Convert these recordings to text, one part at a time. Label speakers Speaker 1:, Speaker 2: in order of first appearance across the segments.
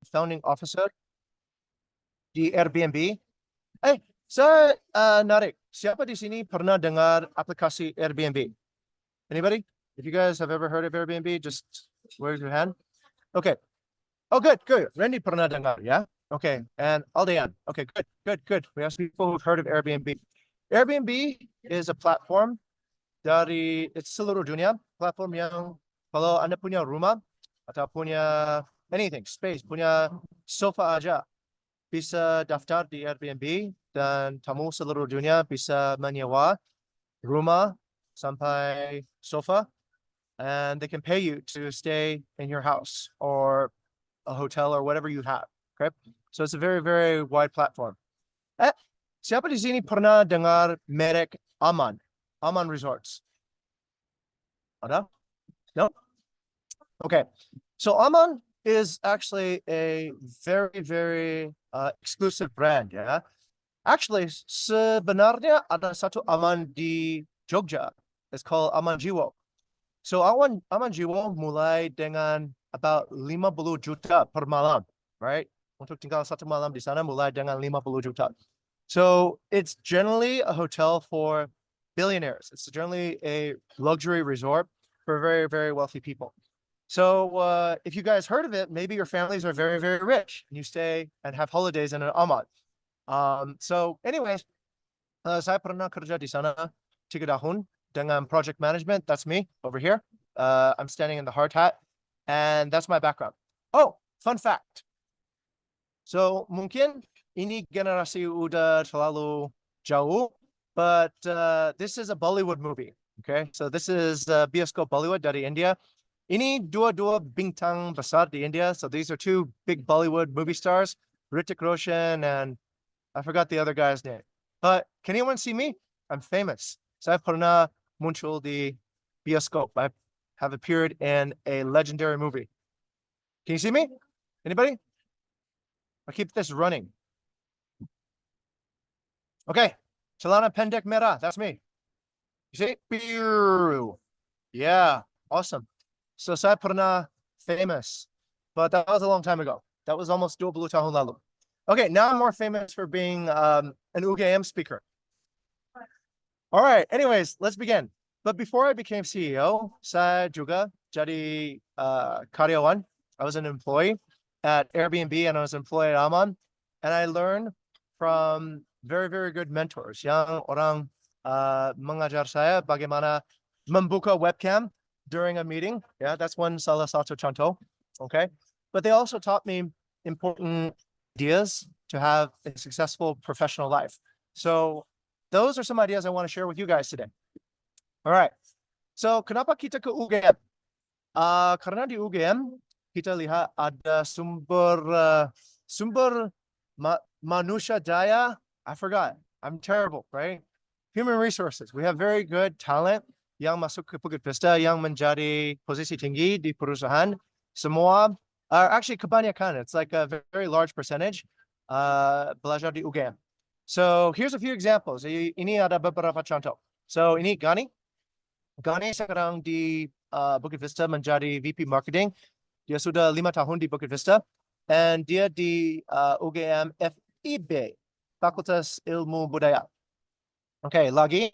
Speaker 1: founding officer di Airbnb. Saya narik. Siapa di sini pernah dengar aplikasi Airbnb? Anybody? If you guys have ever heard of Airbnb, just raise your hand. Okay. Oh, good. Randy pernah dengar, yeah? Okay. And Aldean. Okay, good. We have people who've heard of Airbnb. Airbnb is a platform dari seluruh dunia. Platform yang kalau Anda punya rumah atau punya anything, space, punya sofa aja, bisa daftar di Airbnb dan tamu seluruh dunia bisa menyewa rumah sampai sofa, and they can pay you to stay in your house or a hotel or whatever you have. Okay, so it's a very, very wide platform. Siapa di sini pernah dengar merek Aman Resorts? Ada? No? Okay, so Aman is actually a very, very exclusive brand, yeah? Actually, sebenarnya ada satu Aman di Jogja. It's called Aman Jiwo. So Aman Jiwo mulai dengan about 50 juta per malam, right? Untuk tinggal satu malam di sana mulai dengan 50 juta. So it's generally a hotel for billionaires. It's generally a luxury resort for very, very wealthy people. So if you guys heard of it, maybe your families are very, very rich and you stay and have holidays in an Aman. So anyways, saya pernah kerja di sana 3 tahun dengan project management. That's me over here. I'm standing in the hard hat, and that's my background. Oh, fun fact. So mungkin ini generasi udah terlalu jauh, but this is a Bollywood movie. Okay, so this is bioskop Bollywood dari India. Ini dua bintang besar di India. So these are 2 big Bollywood movie stars, Hrithik Roshan and I forgot the other guy's name. But can anyone see me? I'm famous. Saya pernah muncul di bioskop. I have appeared in a legendary movie. Can you see me? Anybody? I'll keep this running. Okay. Celana pendek merah. That's me. You see? Yeah. Awesome. So saya pernah famous. But that was a long time ago. That was almost 20 tahun lalu. Okay, now I'm more famous for being an UGM speaker. All right, anyways, let's begin. But before I became CEO, saya juga jadi karyawan. I was an employee at Airbnb and I was an employee at Aman. And I learned from very, very good mentors yang orang mengajar saya bagaimana membuka webcam during a meeting. Yeah, that's one salah satu contoh. Okay, but they also taught me important ideas to have a successful professional life. So those are some ideas I want to share with you guys today. All right. So kenapa kita ke UGM? Karena di UGM kita lihat ada sumber manusia daya. I forgot. I'm terrible, right? Human resources. We have very good talent yang masuk ke Bukit Vista yang menjadi posisi tinggi di perusahaan. Semua, actually kebanyakan, it's like a very large percentage belajar di UGM. So here's a few examples. Ini ada beberapa contoh. So ini Gani sekarang di Bukit Vista menjadi VP Marketing. Dia sudah 5 tahun di Bukit Vista. And dia di UGM FIB, Fakultas Ilmu Budaya. Okay, lagi.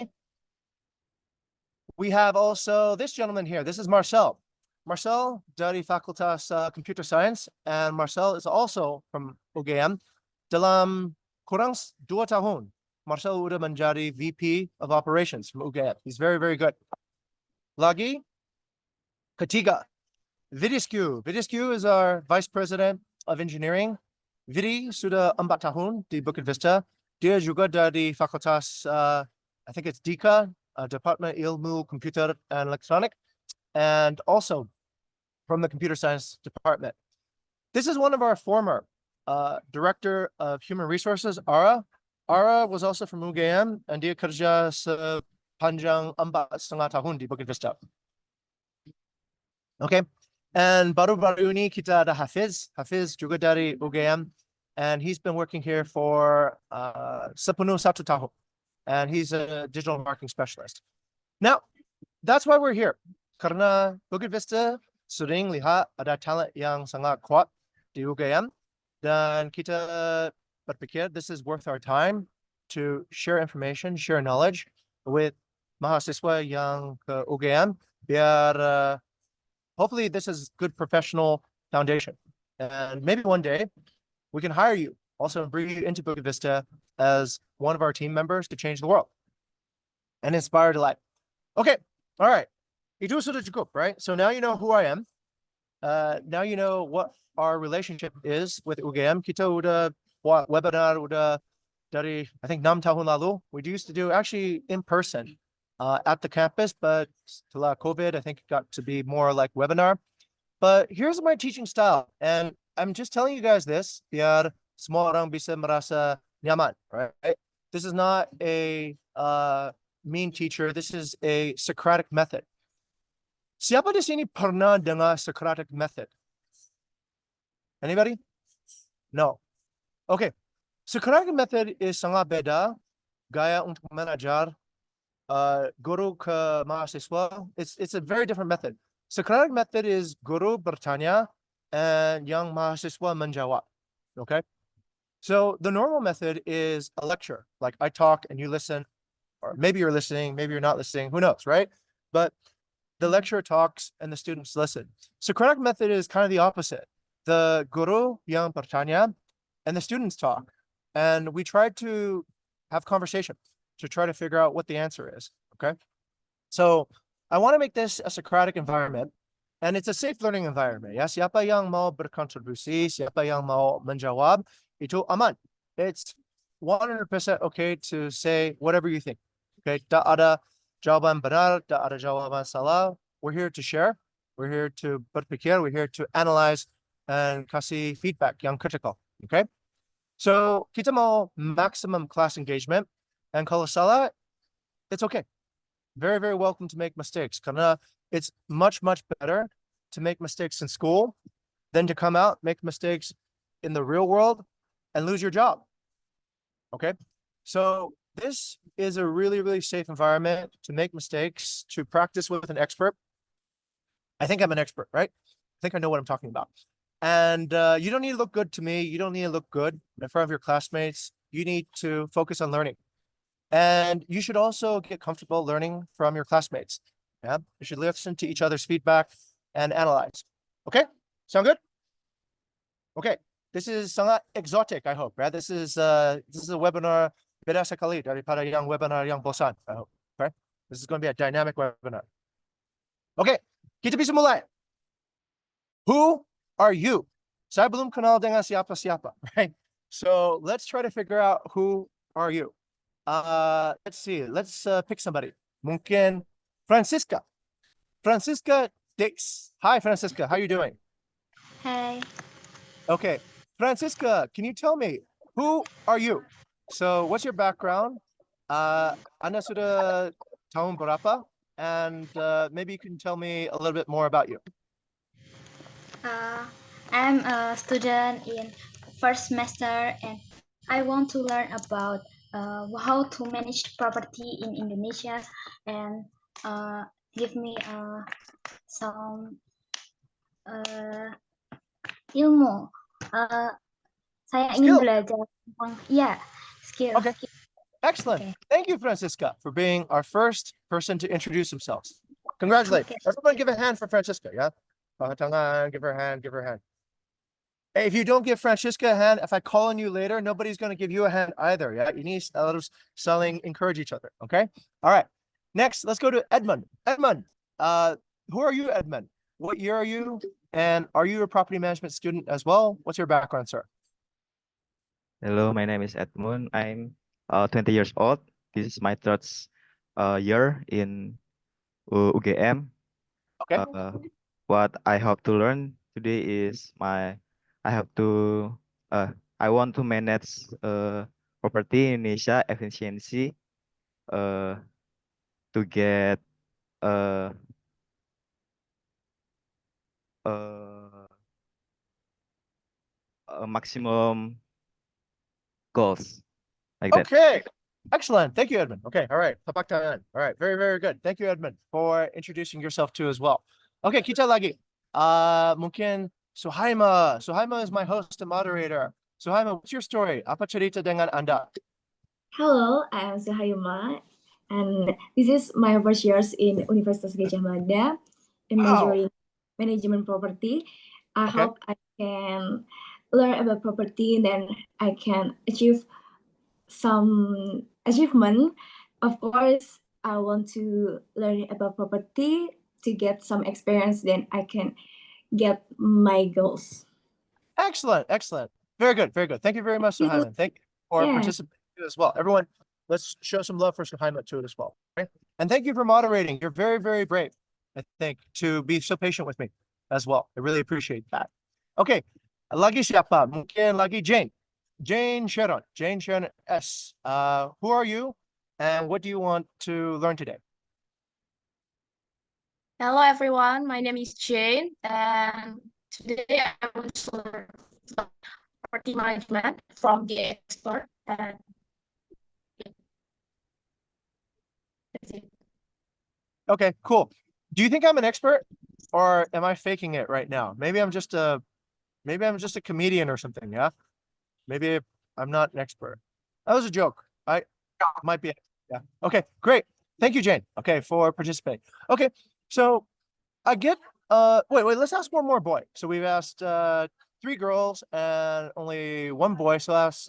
Speaker 1: We have also this gentleman here. This is Marcel. Marcel dari Fakultas Computer Science. And Marcel is also from UGM. Dalam kurang 2 tahun, Marcel udah menjadi VP of Operations from UGM. He's very, very good. Lagi, ketiga, Vidisku. Vidisku is our Vice President of Engineering. Vidi sudah 4 tahun di Bukit Vista. Dia juga dari Fakultas, I think it's DIKA, Department Ilmu Computer and Electronic, and also from the Computer Science Department. This is one of our former Director of Human Resources, Ara. Ara was also from UGM, and dia kerja sepanjang 4,5 tahun di Bukit Vista. Okay, and baru-baru ini kita ada Hafiz. Hafiz juga dari UGM, and he's been working here for sepenuh 1 tahun. And he's a digital marketing specialist. Now, that's why we're here. Karena Bukit Vista sering lihat ada talent yang sangat kuat di UGM. dan kita berpikir this is worth our time to share information, share knowledge with mahasiswa yang ke UGM biar hopefully this is good professional foundation. And maybe one day we can hire you also and bring you into Bukit Vista as one of our team members to change the world and inspire to life. Okay, all right. Itu sudah cukup, right? So now you know who I am. Now you know what our relationship is with UGM. Kita udah buat webinar udah dari, I think, 6 tahun lalu. We used to do actually in person at the campus, but setelah COVID, I think it got to be more like webinar. But here's my teaching style. And I'm just telling you guys this, biar semua orang bisa merasa nyaman, right? This is not a mean teacher. This is a Socratic method. Siapa di sini pernah dengar Socratic method? Anybody? No. Okay. Socratic method is sangat beda gaya untuk mengajar guru ke mahasiswa. It's a very different method. Socratic method is guru bertanya and yang mahasiswa menjawab. Okay. So the normal method is a lecture. Like I talk and you listen, or maybe you're listening, maybe you're not listening, who knows, right? But the lecturer talks and the students listen. Socratic method is kind of the opposite. The guru yang bertanya and the students talk. And we try to have conversation to try to figure out what the answer is, okay? So I want to make this a Socratic environment, and it's a safe learning environment. Ya, siapa yang mau berkontribusi, siapa yang mau menjawab, itu aman. It's 100% okay to say whatever you think. Okay, tak ada jawaban benar, tak ada jawaban salah. We're here to share. We're here to berpikir. We're here to analyze and kasih feedback yang critical. Okay, so kita mau maximum class engagement, and kalau salah, it's okay. Very, very welcome to make mistakes. Karena it's much, much better to make mistakes in school than to come out, make mistakes in the real world, and lose your job. Okay, so this is a really, really safe environment to make mistakes, to practice with an expert. I think I'm an expert, right? I think I know what I'm talking about. And you don't need to look good to me. You don't need to look good in front of your classmates. You need to focus on learning. And you should also get comfortable learning from your classmates. Yeah, you should listen to each other's feedback and analyze. Okay, sound good? Okay, this is sangat exotic, I hope, right? This is a webinar beda sekali daripada yang webinar yang bosan, I hope. Okay, this is going to be a dynamic webinar. Okay, kita bisa mulai. Who are you? Saya belum kenal dengan siapa-siapa, right? So let's try to figure out who are you. Let's see. Let's pick somebody. Mungkin Francisca. Francisca Dix. Hi, Francisca. How are you doing?
Speaker 2: Hi.
Speaker 1: Okay. Francisca, can you tell me, who are you? So what's your background? Anda sudah tahun berapa? And maybe you can tell me a little bit more about you.
Speaker 2: I'm a student in first semester and I want to learn about how to manage property in Indonesia and give me some ilmu. Saya ingin belajar tentang skill.
Speaker 1: Okay, excellent. Okay. Thank you, Francisca, for being our first person to introduce themselves. Congratulations. Okay. Everyone give a hand for Francisca, yeah? Give her a hand, give her a hand. Hey, if you don't give Francisca a hand, if I call on you later, nobody's going to give you a hand either, yeah? You need a lot of selling, encourage each other, okay? All right. Next, let's go to Edmund. Edmund, who are you, Edmund? What year are you? And are you a property management student as well? What's your background, sir?
Speaker 3: Hello, my name is Edmund. I'm 20 years old. This is my third year in UGM.
Speaker 1: Okay.
Speaker 3: What I hope to learn today is I want to manage property in Indonesia efficiency to get a maximum goals like that.
Speaker 1: Okay, excellent. Thank you, Edmund. Okay, all right. Tapak tangan. All right, very, very good. Thank you, Edmund, for introducing yourself too as well. Okay, kita lagi. Mungkin Suhaima. Suhaima is my host and moderator. Suhaima, what's your story? Apa cerita dengan Anda?
Speaker 4: Hello, I am Suhaima, and this is my first years in Universitas Gajah Mada in
Speaker 1: Wow.
Speaker 4: majoring management property. I
Speaker 1: Okay.
Speaker 4: hope I can learn about property, then I can achieve some achievement. Of course, I want to learn about property to get some experience, then I can get my goals.
Speaker 1: Excellent. Excellent. Very good. Very good. Thank you very much,
Speaker 4: Thank you.
Speaker 1: Suhaima. Thank you for
Speaker 4: Yeah.
Speaker 1: participating as well. Everyone, let's show some love for Suhaima too as well. Right? And thank you for moderating. You're very, very brave, I think, to be so patient with me as well. I really appreciate that. Okay. Lagi siapa? Mungkin lagi Jane. Jane Sharon. Jane Sharon S. Who are you? And what do you want to learn today?
Speaker 5: Hello everyone, my name is Jane, and today I want to learn about property management from the expert. And that's it.
Speaker 1: Okay, cool. Do you think I'm an expert or am I faking it right now? Maybe I'm just a comedian or something, yeah? Maybe I'm not an expert. That was a joke. I might be. Yeah. Okay, great. Thank you, Jane. Okay, for participating. Okay, so I get wait, let's ask one more boy. So we've asked 3 girls and only 1 boy. So I'll ask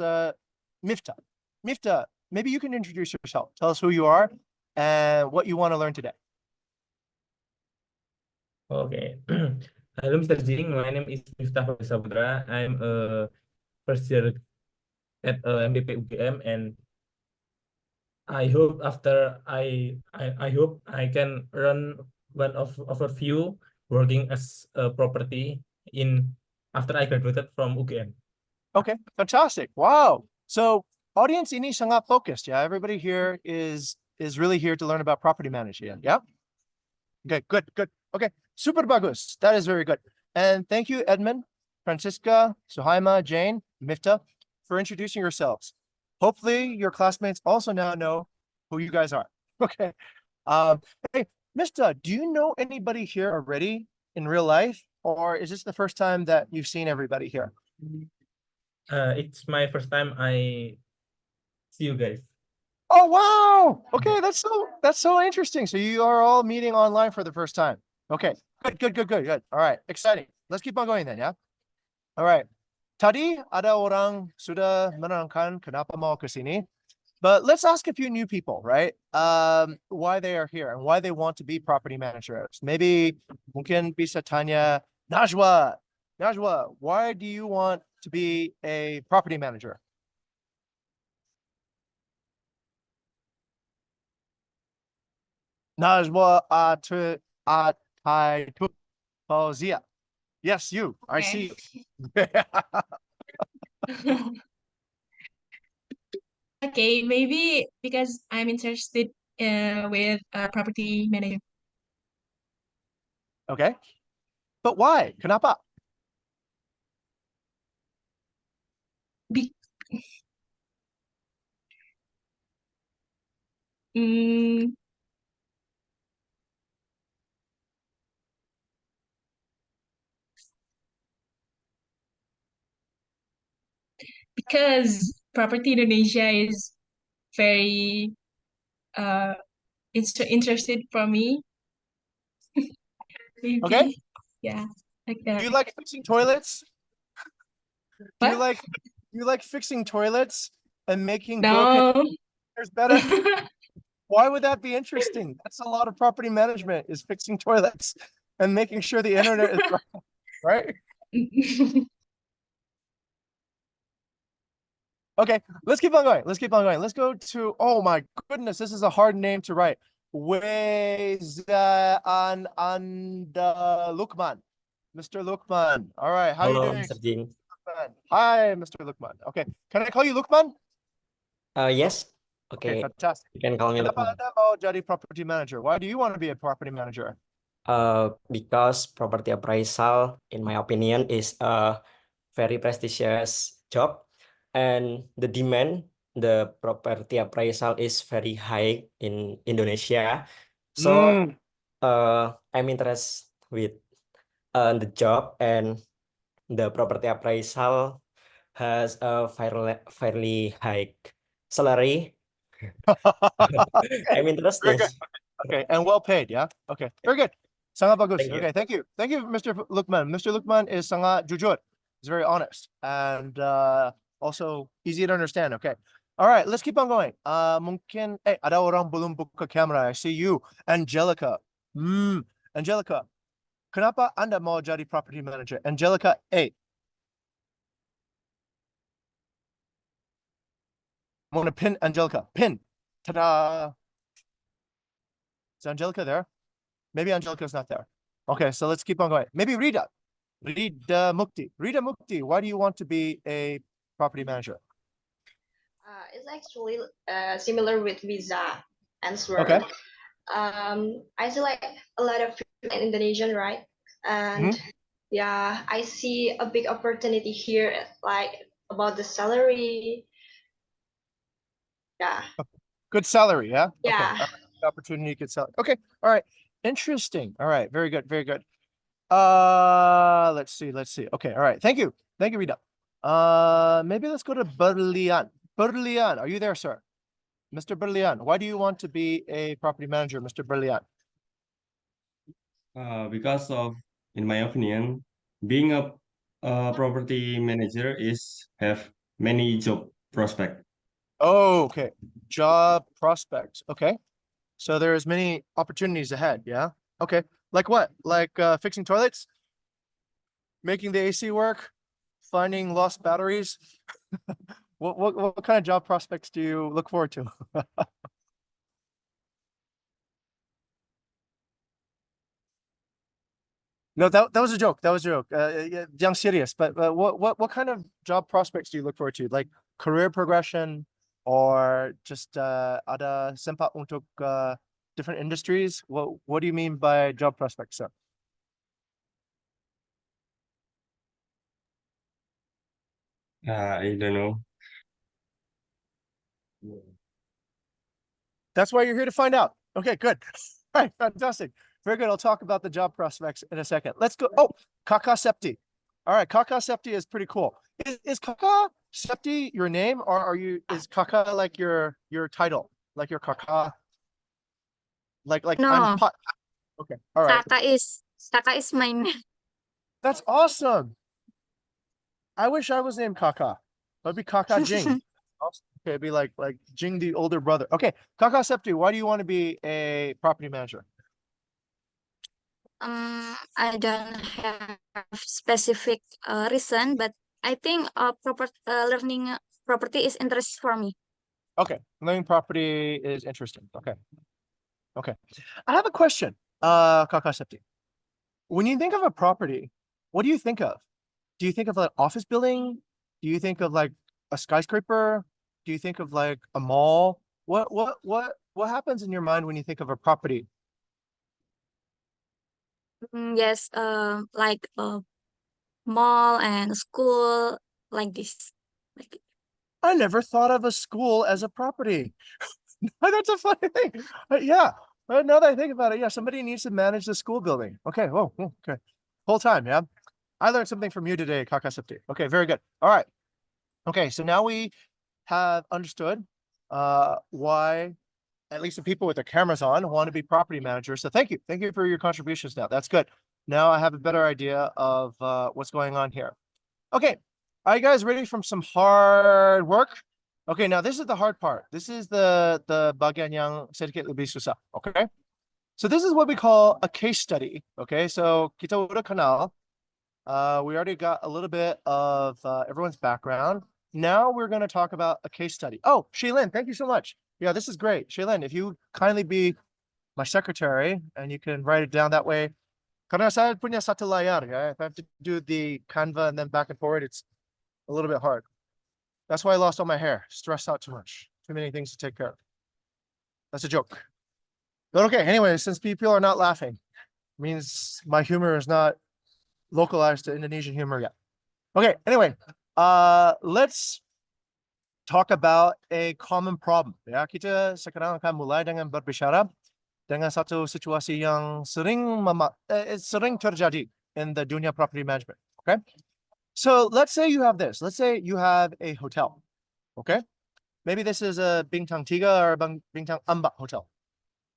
Speaker 1: Mifta. Mifta, maybe you can introduce yourself. Tell us who you are and what you want to learn today.
Speaker 6: Okay. Hello, Mr. Jing. My name is Vista Sabudra. I'm a first year at MDP UGM, and I hope after I hope I can run one of a few working as a property in after I graduated from UGM.
Speaker 1: Okay, fantastic. Wow. So audience ini sangat focused. Yeah, everybody here is really here to learn about property management. Yeah. Okay, good, good. Okay, super bagus. That is very good. And thank you, Edmund, Francisca, Suhaima, Jane, Mifta, for introducing yourselves. Hopefully your classmates also now know who you guys are. Okay. Hey, Mifta, do you know anybody here already in real life? Or is this the first time that you've seen everybody here?
Speaker 6: It's my first time I see you guys.
Speaker 1: Oh, wow. Okay, that's so interesting. So you are all meeting online for the first time. Okay, good. All right, exciting. Let's keep on going then, yeah? All right. Tadi ada orang sudah menerangkan kenapa mau ke sini. But let's ask a few new people, right? Why they are here and why they want to be property managers. Maybe mungkin bisa tanya Najwa. Najwa, why do you want to be a property manager? Najwa Ataitu Fauzia. Yes, you. I see you.
Speaker 5: Okay, maybe because I'm interested with property management.
Speaker 1: Okay. But why? Kenapa?
Speaker 5: Be mm, because property Indonesia is very interested for me. Maybe.
Speaker 1: Okay.
Speaker 5: Yeah, like
Speaker 1: Do
Speaker 5: that.
Speaker 1: you like fixing toilets? Do you
Speaker 5: What?
Speaker 1: like fixing toilets and making broken
Speaker 5: No.
Speaker 1: areas better? Why would that be interesting? That's a lot of property management is fixing toilets and making sure the internet is right. Okay, let's keep on going. Let's go to, oh my goodness, this is a hard name to write. Wezan Anda Lukman. Mr. Lukman. All right, how are you
Speaker 7: Hello,
Speaker 1: doing?
Speaker 7: Mr. Jing.
Speaker 1: Hi, Mr. Lukman. Okay, can I call you Lukman?
Speaker 7: Yes.
Speaker 1: Okay,
Speaker 7: Okay,
Speaker 1: fantastic.
Speaker 7: you can call me
Speaker 1: Kenapa
Speaker 7: Lukman.
Speaker 1: Anda mau jadi property manager? Why do you want to be a property manager?
Speaker 7: Because property appraisal, in my opinion, is a very prestigious job, and the property appraisal is very high in Indonesia. So, I'm interested with the job, and the property appraisal has a fairly high salary. I'm
Speaker 1: Very
Speaker 7: interested.
Speaker 1: good. Okay, and well paid, yeah? Okay, very good. Sangat bagus.
Speaker 7: Thank you.
Speaker 1: Okay, thank you. Thank you, Mr. Lukman. Mr. Lukman is sangat jujur. He's very honest and also easy to understand. Okay. All right, let's keep on going. Mungkin, ada orang belum buka kamera. I see you, Angelica. Angelica, kenapa Anda mau jadi property manager? Angelica A. I'm going to pin Angelica. Pin. Ta-da. Is Angelica there? Maybe Angelica's not there. Okay, so let's keep on going. Maybe Rita. Rita Mukti. Rita Mukti, why do you want to be a property manager?
Speaker 8: It's actually similar with visa answer.
Speaker 1: Okay.
Speaker 8: I see like a lot of people in Indonesian, right? And yeah, I see a big opportunity here, like about the salary. Yeah.
Speaker 1: Good salary, yeah? Okay.
Speaker 8: Yeah.
Speaker 1: All right. Opportunity, good salary. Okay. All right. Interesting. All right. Very good. Very good. Let's see. Okay. All right. Thank you. Thank you, Rita. Maybe let's go to Berlian. Berlian, are you there, sir? Mr. Berlian, why do you want to be a property manager, Mr. Berlian?
Speaker 9: Because of, in my opinion, being a property manager is have many job prospect.
Speaker 1: Oh, okay. Job prospects. Okay. So there's many opportunities ahead. Yeah. Okay. Like what? Like fixing toilets, making the AC work, finding lost batteries. What kind of job prospects do you look forward to? No, that was a joke. That was a joke. Young serious. But what kind of job prospects do you look forward to? Like career progression, or just ada sempat untuk different industries? What do you mean by job prospects, sir?
Speaker 9: I don't know.
Speaker 1: That's why you're here to find out. Okay, good. All right, fantastic. Very good. I'll talk about the job prospects in a second. Let's go. Oh, Kaka Septi. All right, Kaka Septi is pretty cool. Is Kaka Septi your name, or is Kaka like your title, like your Kaka? Like
Speaker 5: No.
Speaker 1: I'm pot. Okay, all right.
Speaker 5: Kaka is my name.
Speaker 1: That's awesome. I wish I was named Kaka. That'd be Kaka Jing. Okay, it'd be like Jing, the older brother. Okay, Kaka Septi, why do you want to be a property manager?
Speaker 5: I don't have specific reason, but I think learning property is interest for me.
Speaker 1: Okay, learning property is interesting. Okay. Okay. I have a question, Kaka Septi. When you think of a property, what do you think of? Do you think of an office building? Do you think of like a skyscraper? Do you think of like a mall? What happens in your mind when you think of a property?
Speaker 5: Yes, like a mall and school, like this. Like
Speaker 1: I never thought of a school as a property. That's a funny thing. Yeah. Now that I think about it, yeah, somebody needs to manage the school building. Okay. Oh, okay. Whole time, yeah. I learned something from you today, Kaka Septi. Okay, very good. All right. Okay, so now we have understood why at least the people with their cameras on want to be property managers. So thank you. Thank you for your contributions now. That's good. Now I have a better idea of what's going on here. Okay. Are you guys ready from some hard work? Okay, now this is the hard part. This is the bagian yang sedikit lebih susah. Okay. So this is what we call a case study. Okay, so kita udah kenal. We already got a little bit of everyone's background. Now we're going to talk about a case study. Oh, Shaylin, thank you so much. Yeah, this is great. Shaylin, if you kindly be my secretary and you can write it down that way. Karena saya punya satu layar, yeah. If I have to do the Canva and then back and forward, it's a little bit hard. That's why I lost all my hair. Stressed out too much. Too many things to take care of. That's a joke. But okay, anyway, since people are not laughing, means my humor is not localized to Indonesian humor yet. Okay, anyway, let's talk about a common problem. Ya, kita sekarang akan mulai dengan berbicara dengan satu situasi yang sering terjadi in the dunia property management. Okay, So let's say you have this. Let's say you have a hotel. Okay. Maybe this is a Bintang Tiga or Bintang Amba hotel.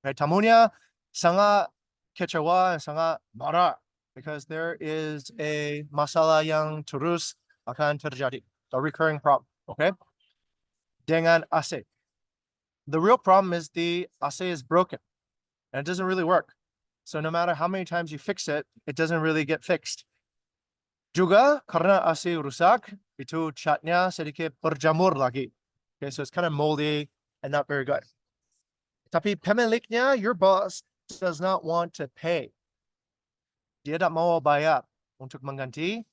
Speaker 1: Right? Tamunya sangat kecewa, sangat marah because there is a masalah yang terus akan terjadi, a recurring problem. Okay. Dengan AC. The real problem is the AC is broken and it doesn't really work. So no matter how many times you fix it, it doesn't really get fixed. Juga karena AC rusak, itu catnya sedikit berjamur lagi. Okay, so it's kind of moldy and not very good. Tapi pemiliknya, your boss does not want to pay. Dia tak mau bayar untuk mengganti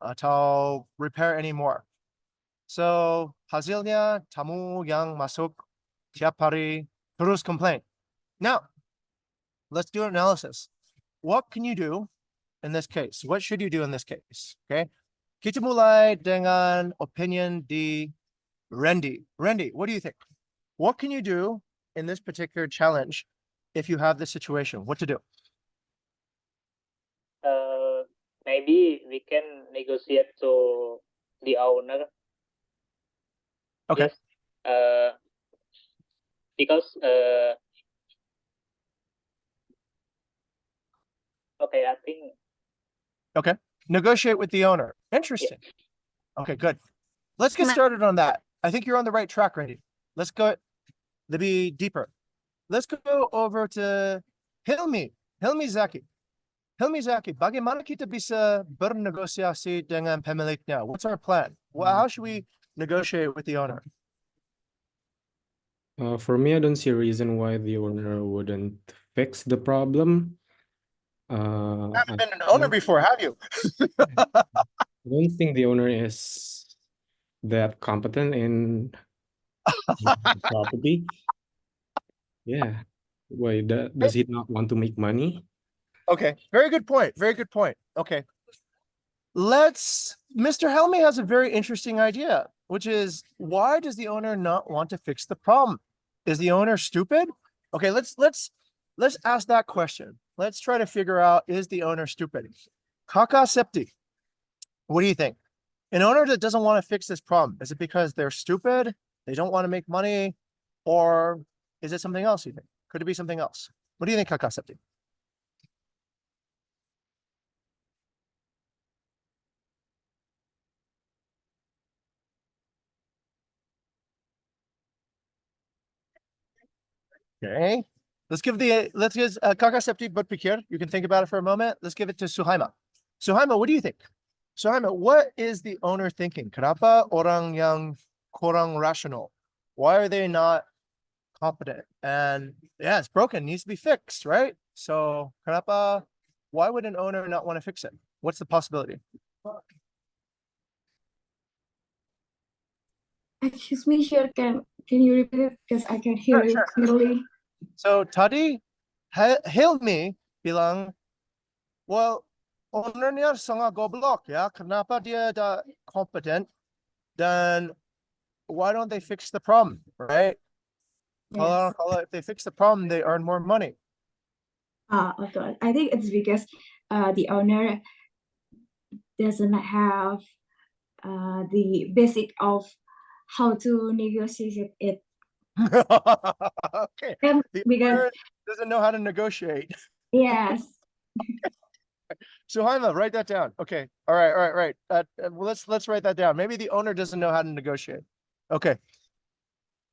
Speaker 1: atau repair anymore. So hasilnya tamu yang masuk tiap hari terus complain. Now, let's do an analysis. What can you do in this case? What should you do in this case? Okay. Kita mulai dengan opinion di Randy. Randy, what do you think? What can you do in this particular challenge if you have this situation? What to do?
Speaker 10: Maybe we can negotiate to the owner.
Speaker 1: Okay.
Speaker 10: Yes. Because okay, I think
Speaker 1: Okay. Negotiate with the owner. Interesting. Okay, good. Let's get started on that. I think you're on the right track, Randy. Let's go be deeper. Let's go over to Hilmi. Hilmi Zaki. Hilmi Zaki, bagaimana kita bisa bernegosiasi dengan pemiliknya? What's our plan? Well, how should we negotiate with the owner?
Speaker 11: For me, I don't see a reason why the owner wouldn't fix the problem.
Speaker 1: You haven't been an owner before, have you?
Speaker 11: I don't think the owner is that competent in property. Yeah. Why does he not want to make money?
Speaker 1: Okay, very good point. Very good point. Okay. Mr. Helmy has a very interesting idea, which is why does the owner not want to fix the problem? Is the owner stupid? Okay, let's ask that question. Let's try to figure out, is the owner stupid? Kaka Septi, what do you think? An owner that doesn't want to fix this problem, is it because they're stupid? They don't want to make money? Or is it something else, you think? Could it be something else? What do you think, Kaka Septi? Okay. Let's give Kaka Septi berpikir. You can think about it for a moment. Let's give it to Suhaima. Suhaima, what do you think? Suhaima, what is the owner thinking? Kenapa orang yang kurang rational? Why are they not competent? And yeah, it's broken, needs to be fixed, right? So kenapa, why would an owner not want to fix it? What's the possibility?
Speaker 4: Excuse me, sure, can you repeat it? Because I can hear it clearly.
Speaker 1: So tadi Hilmi bilang, well, ownernya sangat goblok ya. Kenapa dia tak competent? Then why don't they fix the problem, right?
Speaker 4: Yes.
Speaker 1: If they fix the problem, they earn more money.
Speaker 4: Okay. I think it's because the owner doesn't have the basic of how to negotiate it.
Speaker 1: Okay.
Speaker 4: And
Speaker 1: The
Speaker 4: because
Speaker 1: owner doesn't know how to negotiate.
Speaker 4: yes,
Speaker 1: So Haima, write that down. Okay. All right. Well, let's write that down. Maybe the owner doesn't know how to negotiate. Okay.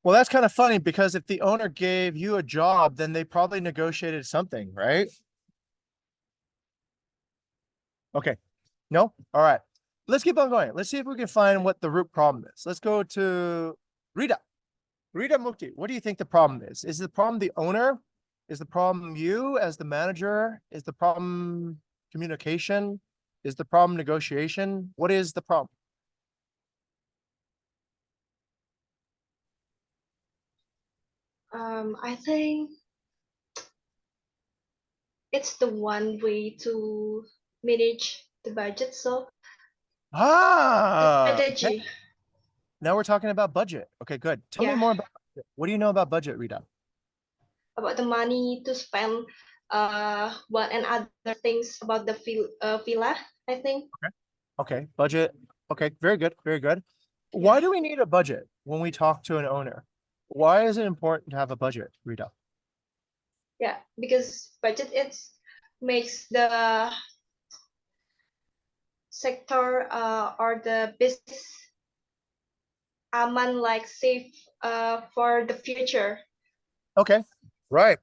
Speaker 1: Well, that's kind of funny because if the owner gave you a job, then they probably negotiated something, right? Okay. No? All right. Let's keep on going. Let's see if we can find what the root problem is. Let's go to Rita. Rita Mukti, what do you think the problem is? Is the problem the owner? Is the problem you as the manager? Is the problem communication? Is the problem negotiation? What is the problem?
Speaker 8: I think it's the one way to manage the budget. So
Speaker 1: Okay.
Speaker 8: strategy.
Speaker 1: Now we're talking about budget. Okay, good. Tell me
Speaker 8: Yeah.
Speaker 1: more about budget. What do you know about budget, Rita?
Speaker 8: About the money to spend one and other things about the villa, I think.
Speaker 1: Okay, budget. Okay, very good, very good. Why do we need a budget when we talk to an owner? Why is it important to have a budget, Rita?
Speaker 8: Yeah, because budget it makes the sector or the business aman, like safe for the future.
Speaker 1: Okay, right.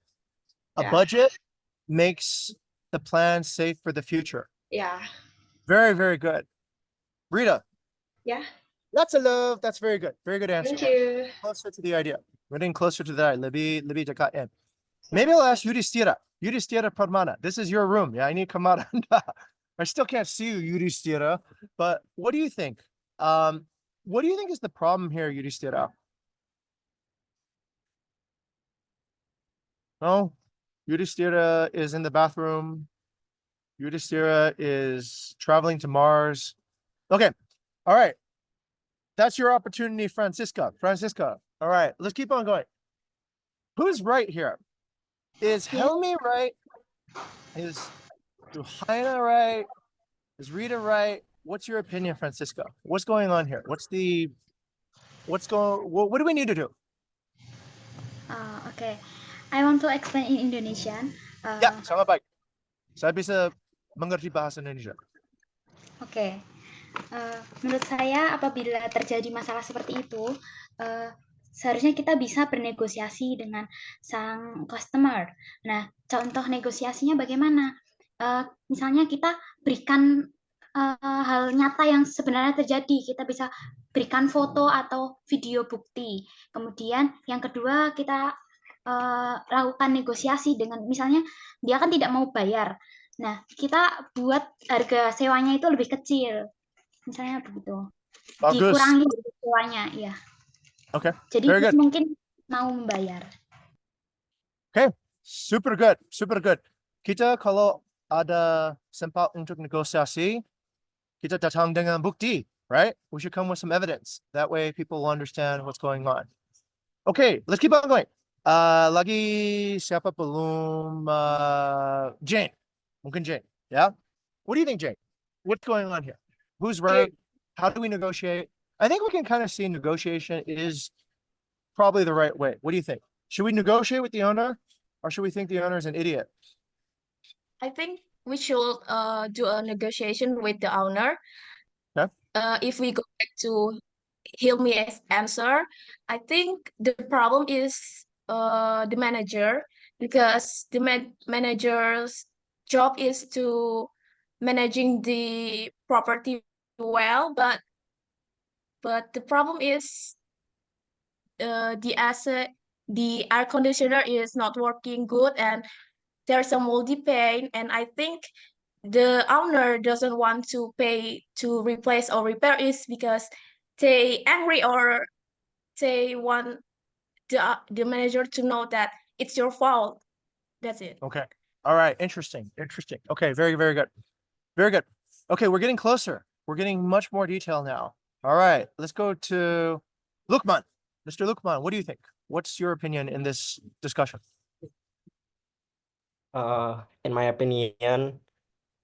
Speaker 1: A
Speaker 8: Yeah.
Speaker 1: budget makes the plan safe for the future.
Speaker 8: Yeah.
Speaker 1: Very, very good. Rita,
Speaker 8: Yeah.
Speaker 1: lots of love. That's very good. Very good answer.
Speaker 8: Thank you.
Speaker 1: Closer to the idea. We're getting closer to that. Lebih dekat in. Maybe I'll ask Yudhishthira. Yudhishthira Pradmana. This is your room. Yeah, I need to come out. I still can't see you, Yudhishthira. But what do you think? What do you think is the problem here, Yudhishthira? No, Yudhishthira is in the bathroom. Yudhishthira is traveling to Mars. Okay. All right. That's your opportunity, Francisca. Francisca. All right. Let's keep on going. Who's right here? Is Helmi right? Is Johanna right? Is Rita right? What's your opinion, Francisca? What's going on here? What do we need to do?
Speaker 2: Okay, I want to explain in Indonesian.
Speaker 1: Ya, sangat baik. Saya bisa mengerti bahasa Indonesia.
Speaker 2: Oke, menurut saya apabila terjadi masalah seperti itu, seharusnya kita bisa bernegosiasi dengan sang customer. Nah, contoh negosiasinya bagaimana? Misalnya kita berikan hal nyata yang sebenarnya terjadi. Kita bisa berikan foto atau video bukti. Kemudian yang kedua kita lakukan negosiasi dengan, misalnya dia kan tidak mau bayar. Nah, kita buat harga sewanya itu lebih kecil. Misalnya begitu.
Speaker 1: Bagus.
Speaker 2: Dikurangi sewanya, ya.
Speaker 1: Okay.
Speaker 2: Jadi
Speaker 1: Very good.
Speaker 2: mungkin mau membayar.
Speaker 1: Okay. Super good. Super good. Kita kalau ada sempat untuk negosiasi, kita datang dengan bukti, right? We should come with some evidence. That way people will understand what's going on. Okay, let's keep on going. Lagi siapa belum? Jane. Mungkin Jane. Yeah? What do you think, Jane? What's going on here? Who's right? How do we negotiate? I think we can kind of see negotiation is probably the right way. What do you think? Should we negotiate with the owner, or should we think the owner is an idiot?
Speaker 5: I think we should do a negotiation with the owner.
Speaker 1: Okay.
Speaker 5: If we go back to Hilmi's answer, I think the problem is the manager, because the manager's job is to managing the property well, but the problem is the air conditioner is not working good, and there's a moldy paint, and I think the owner doesn't want to pay to replace or repair it because they angry, or they want the manager to know that it's your fault. That's it.
Speaker 1: Okay. All right. Interesting. Interesting. Okay. Very, very good. Very good. Okay. We're getting closer. We're getting much more detail now. All right. Let's go to Lukman. Mr. Lukman, what do you think? What's your opinion in this discussion?
Speaker 7: In my opinion,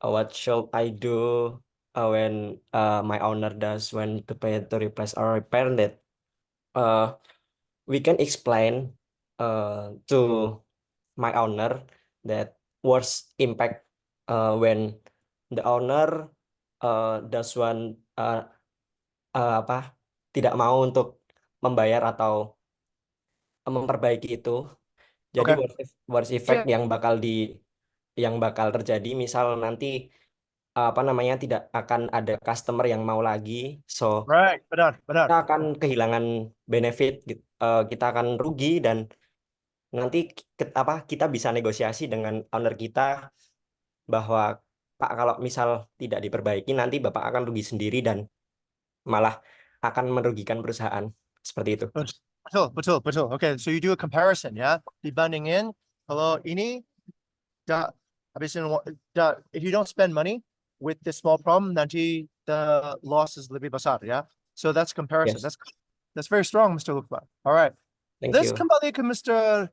Speaker 7: what should I do when my owner does when to pay to replace or repair that? We can explain to my owner that worst impact when the owner does one tidak mau untuk membayar atau memperbaiki itu. Jadi worst effect yang bakal terjadi, misal nanti tidak akan ada customer yang mau lagi, so
Speaker 1: Right, benar.
Speaker 7: kita akan kehilangan benefit, kita akan rugi, dan nanti kita bisa negosiasi dengan owner kita bahwa Pak, kalau misal tidak diperbaiki nanti Bapak akan rugi sendiri dan malah akan merugikan perusahaan, seperti itu.
Speaker 1: Betul. Okay, so you do a comparison, ya? Dibandingin kalau ini if you don't spend money with this small problem, nanti the loss is lebih besar, ya? So that's comparison.
Speaker 7: Yes.
Speaker 1: That's very strong, Mr. Lukman. All right. Let's kembali ke Mr.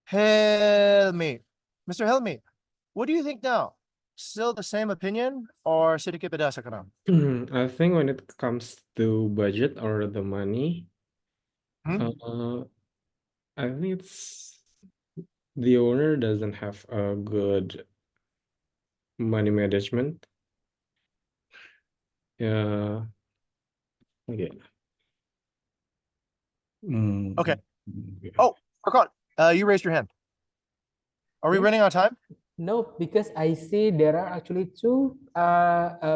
Speaker 1: Helmi. Mr. Helmi, what do you think now? still the same opinion or sedikit beda sekarang?
Speaker 11: I think when it comes to budget or the money,
Speaker 1: Hmm?
Speaker 11: I think it's the owner doesn't have a good money management. Yeah. Okay.
Speaker 1: Okay.
Speaker 11: Yeah.
Speaker 1: Oh, Furkan, you raised your hand. Are we
Speaker 12: Yes.
Speaker 1: running out of time?
Speaker 12: No, because I see there are actually two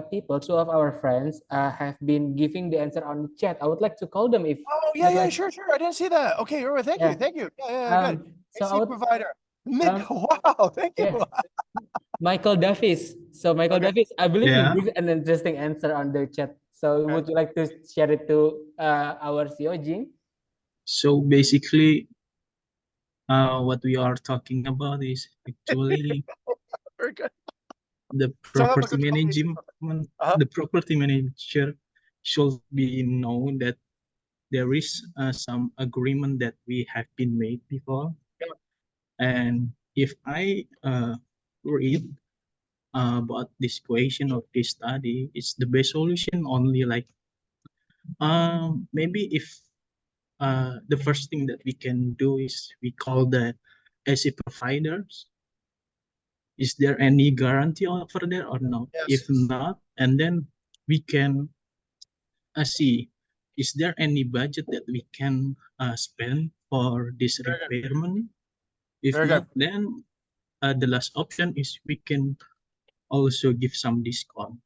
Speaker 12: people, two of our friends have been giving the answer on the chat. I would like to call them if
Speaker 1: Oh, yeah,
Speaker 12: you'd
Speaker 1: yeah,
Speaker 12: like.
Speaker 1: sure, sure. I didn't see that. Okay, all right, thank
Speaker 12: Yeah.
Speaker 1: you, thank you. Yeah, good.
Speaker 12: So I
Speaker 1: AC
Speaker 12: would,
Speaker 1: provider. Mick, wow, thank you.
Speaker 12: yeah, Michael Davis. So Michael
Speaker 1: Okay.
Speaker 12: Davis, I believe
Speaker 13: Yeah.
Speaker 12: he gave an interesting answer on the chat. So
Speaker 1: Okay.
Speaker 12: would you like to share it to our CEO, Jing?
Speaker 13: So basically, what we are talking about is actually
Speaker 1: Very good.
Speaker 13: the
Speaker 1: Sangat
Speaker 13: property
Speaker 1: bagus sekali.
Speaker 13: management.
Speaker 1: Uh-huh.
Speaker 13: The property manager should be known that there is some agreement that we have been made before.
Speaker 1: Yeah.
Speaker 13: And if I read about this question of this study, it's the best solution only like maybe if the first thing that we can do is we call the AC providers. Is there any guarantee over there or no?
Speaker 1: Yes.
Speaker 13: If not, and then we can see, is there any budget that we can spend for this
Speaker 1: Very good.
Speaker 13: repairment? If
Speaker 1: Very good.
Speaker 13: not, then the last option is we can also give some discount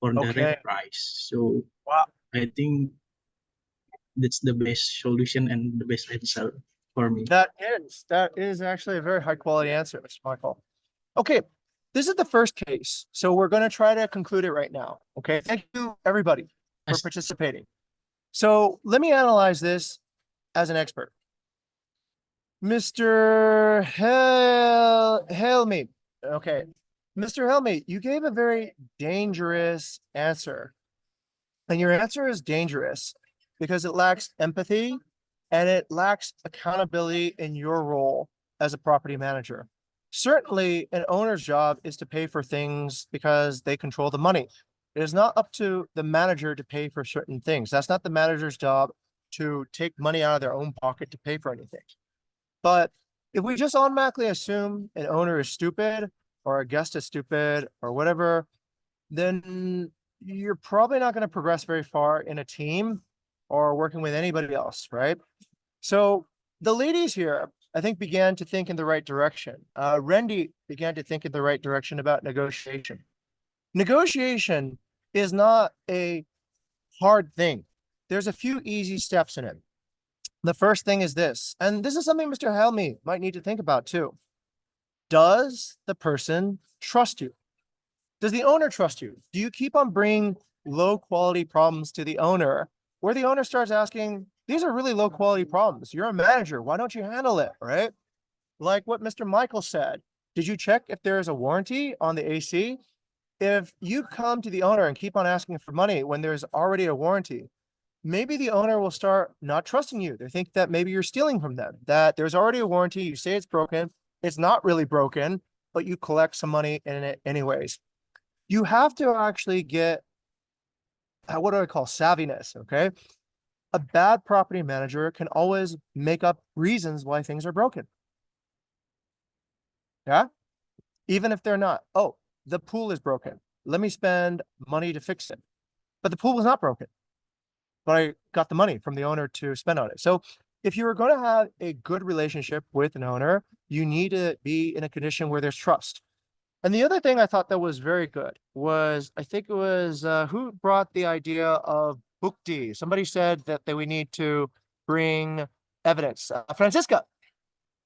Speaker 13: for the
Speaker 1: Okay.
Speaker 13: rate price. So
Speaker 1: Wow.
Speaker 13: I think that's the best solution and the best answer for me.
Speaker 1: That is actually a very high quality answer, Mr. Michael. Okay, this is the first case. So we're going to try to conclude it right now. Okay, thank you everybody for
Speaker 13: Yes.
Speaker 1: participating. So let me analyze this as an expert. Mr. Helmy. Okay. Mr. Helmy, you gave a very dangerous answer. And your answer is dangerous because it lacks empathy and it lacks accountability in your role as a property manager. Certainly, an owner's job is to pay for things because they control the money. It is not up to the manager to pay for certain things. That's not the manager's job to take money out of their own pocket to pay for anything. But if we just automatically assume an owner is stupid or a guest is stupid or whatever, then you're probably not going to progress very far in a team or working with anybody else, right? So the ladies here, I think, began to think in the right direction. Randy began to think in the right direction about negotiation. Negotiation is not a hard thing. There's a few easy steps in it. The first thing is this, and this is something Mr. Helmy might need to think about too. Does the person trust you? Does the owner trust you? Do you keep on bringing low quality problems to the owner where the owner starts asking, these are really low quality problems. You're a manager. Why don't you handle it? Right? Like what Mr. Michael said. Did you check if there is a warranty on the AC? If you come to the owner and keep on asking for money when there's already a warranty, maybe the owner will start not trusting you. They think that maybe you're stealing from them, that there's already a warranty. You say it's broken. It's not really broken, but you collect some money in it anyways. You have to actually get, what do I call savviness? Okay. A bad property manager can always make up reasons why things are broken. Yeah. Even if they're not. Oh, the pool is broken. Let me spend money to fix it. But the pool was not broken. But I got the money from the owner to spend on it. So if you're going to have a good relationship with an owner, you need to be in a condition where there's trust. And the other thing I thought that was very good was, I think it was who brought the idea of Bukit. Somebody said that we need to bring evidence. Francisca,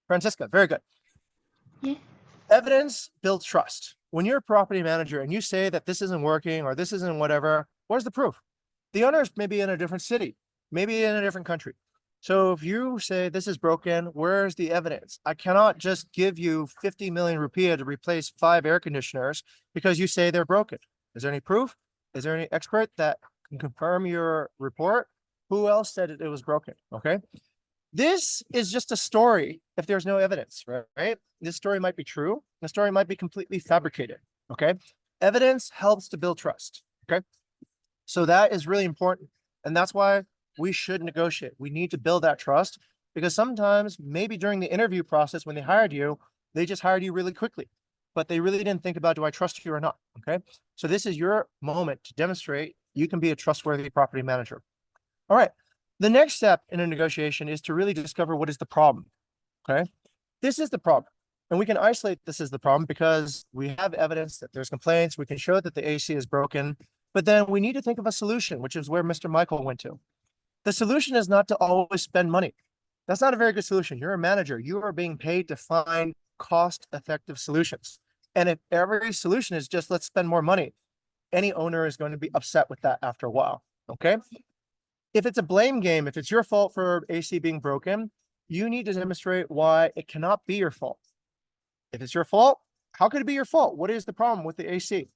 Speaker 1: very good.
Speaker 2: Yeah.
Speaker 1: Evidence builds trust. When you're a property manager and you say that this isn't working or this isn't whatever, where's the proof? The owner is maybe in a different city, maybe in a different country. So if you say this is broken, where's the evidence? I cannot just give you 50 million rupiah to replace 5 air conditioners because you say they're broken. Is there any proof? Is there any expert that can confirm your report? Who else said it was broken? Okay. This is just a story if there's no evidence, right? This story might be true. The story might be completely fabricated. Okay. Evidence helps to build trust. Okay. So that is really important. And that's why we should negotiate. We need to build that trust because sometimes maybe during the interview process, when they hired you, they just hired you really quickly, but they really didn't think about, do I trust you or not? Okay. So this is your moment to demonstrate you can be a trustworthy property manager. All right. The next step in a negotiation is to really discover what is the problem. Okay. This is the problem. And we can isolate this as the problem because we have evidence that there's complaints. We can show that the AC is broken, but then we need to think of a solution, which is where Mr. Michael went to. The solution is not to always spend money. That's not a very good solution. You're a manager. You are being paid to find cost-effective solutions. And if every solution is just let's spend more money, any owner is going to be upset with that after a while. Okay. If it's a blame game, if it's your fault for AC being broken, you need to demonstrate why it cannot be your fault. If it's your fault, how could it be your fault? What is the problem with the AC?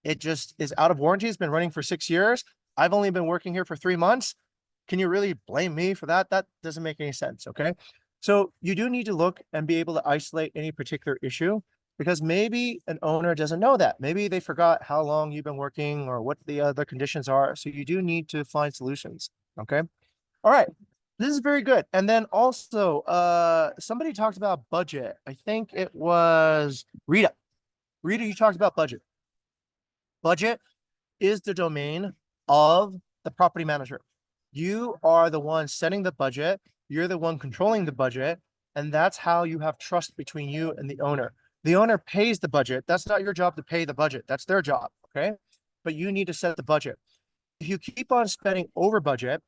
Speaker 1: It just is out of warranty. It's been running for 6 years. I've only been working here for 3 months. Can you really blame me for that? That doesn't make any sense. Okay. So you do need to look and be able to isolate any particular issue because maybe an owner doesn't know that. Maybe they forgot how long you've been working or what the other conditions are. So you do need to find solutions. Okay. All right. This is very good. And then also, somebody talked about budget. I think it was Rita. Rita, you talked about budget. Budget is the domain of the property manager. You are the one setting the budget. You're the one controlling the budget. And that's how you have trust between you and the owner. The owner pays the budget. That's not your job to pay the budget. That's their job. Okay. But you need to set the budget. If you keep on spending over budget,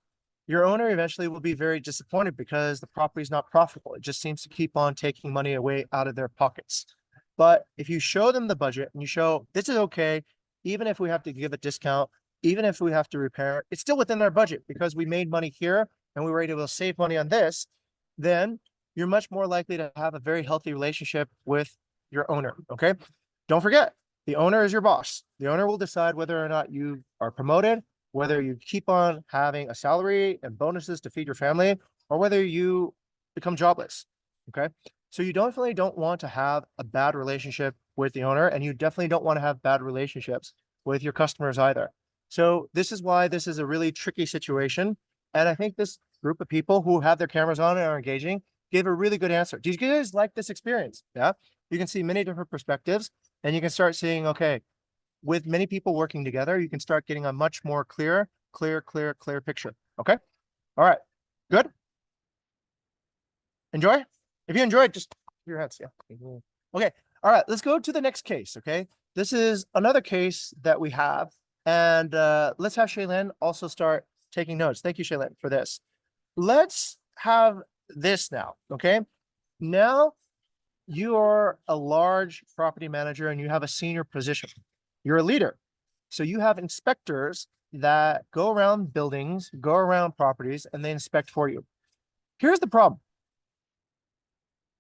Speaker 1: your owner eventually will be very disappointed because the property is not profitable. It just seems to keep on taking money away out of their pockets. But if you show them the budget and you show this is okay, even if we have to give a discount, even if we have to repair, it's still within our budget because we made money here and we were able to save money on this, then you're much more likely to have a very healthy relationship with your owner. Okay. Don't forget, the owner is your boss. The owner will decide whether or not you are promoted, whether you keep on having a salary and bonuses to feed your family, or whether you become jobless. Okay. So you definitely don't want to have a bad relationship with the owner, and you definitely don't want to have bad relationships with your customers either. So this is why this is a really tricky situation. And I think this group of people who have their cameras on and are engaging gave a really good answer. Do you guys like this experience? Yeah. You can see many different perspectives and you can start seeing, okay, with many people working together, you can start getting a much more clear picture. Okay. All right. Good. Enjoy. If you enjoyed, just your hands. Yeah. Okay. All right. Let's go to the next case. Okay. This is another case that we have. And let's have Shaylin also start taking notes. Thank you, Shaylin, for this. Let's have this now. Okay. Now you are a large property manager and you have a senior position. You're a leader. So you have inspectors that go around buildings, go around properties, and they inspect for you. Here's the problem.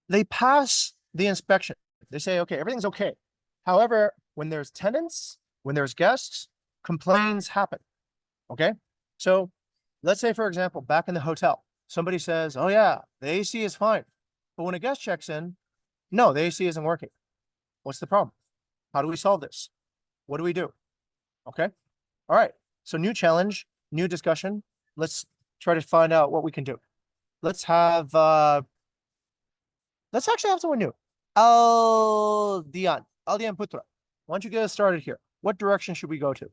Speaker 1: They pass the inspection. They say, okay, everything's okay. However, when there's tenants, when there's guests, complaints happen. Okay. So let's say, for example, back in the hotel, somebody says, oh yeah, the AC is fine. But when a guest checks in, no, the AC isn't working. What's the problem? How do we solve this? What do we do? Okay. All right. So new challenge, new discussion. Let's try to find out what we can do. Let's have, let's actually have someone new. Aldian Putra. Why don't you get us started here? What direction should we go to?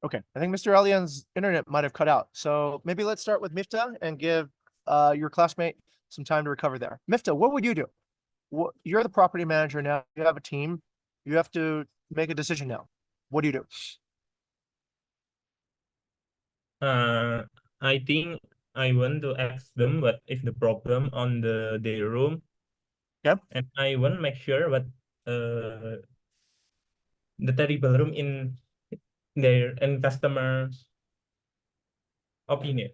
Speaker 1: Okay, I think Mr. Alian's internet might have cut out. So maybe let's start with Mifta and give your classmate some time to recover there. Mifta, what would you do? You're the property manager now. You have a team. You have to make a decision now. What do you do?
Speaker 6: I think I want to ask them what is the problem on their room.
Speaker 1: Yep.
Speaker 6: And I want to make sure what the terrible room in their and customers' opinion.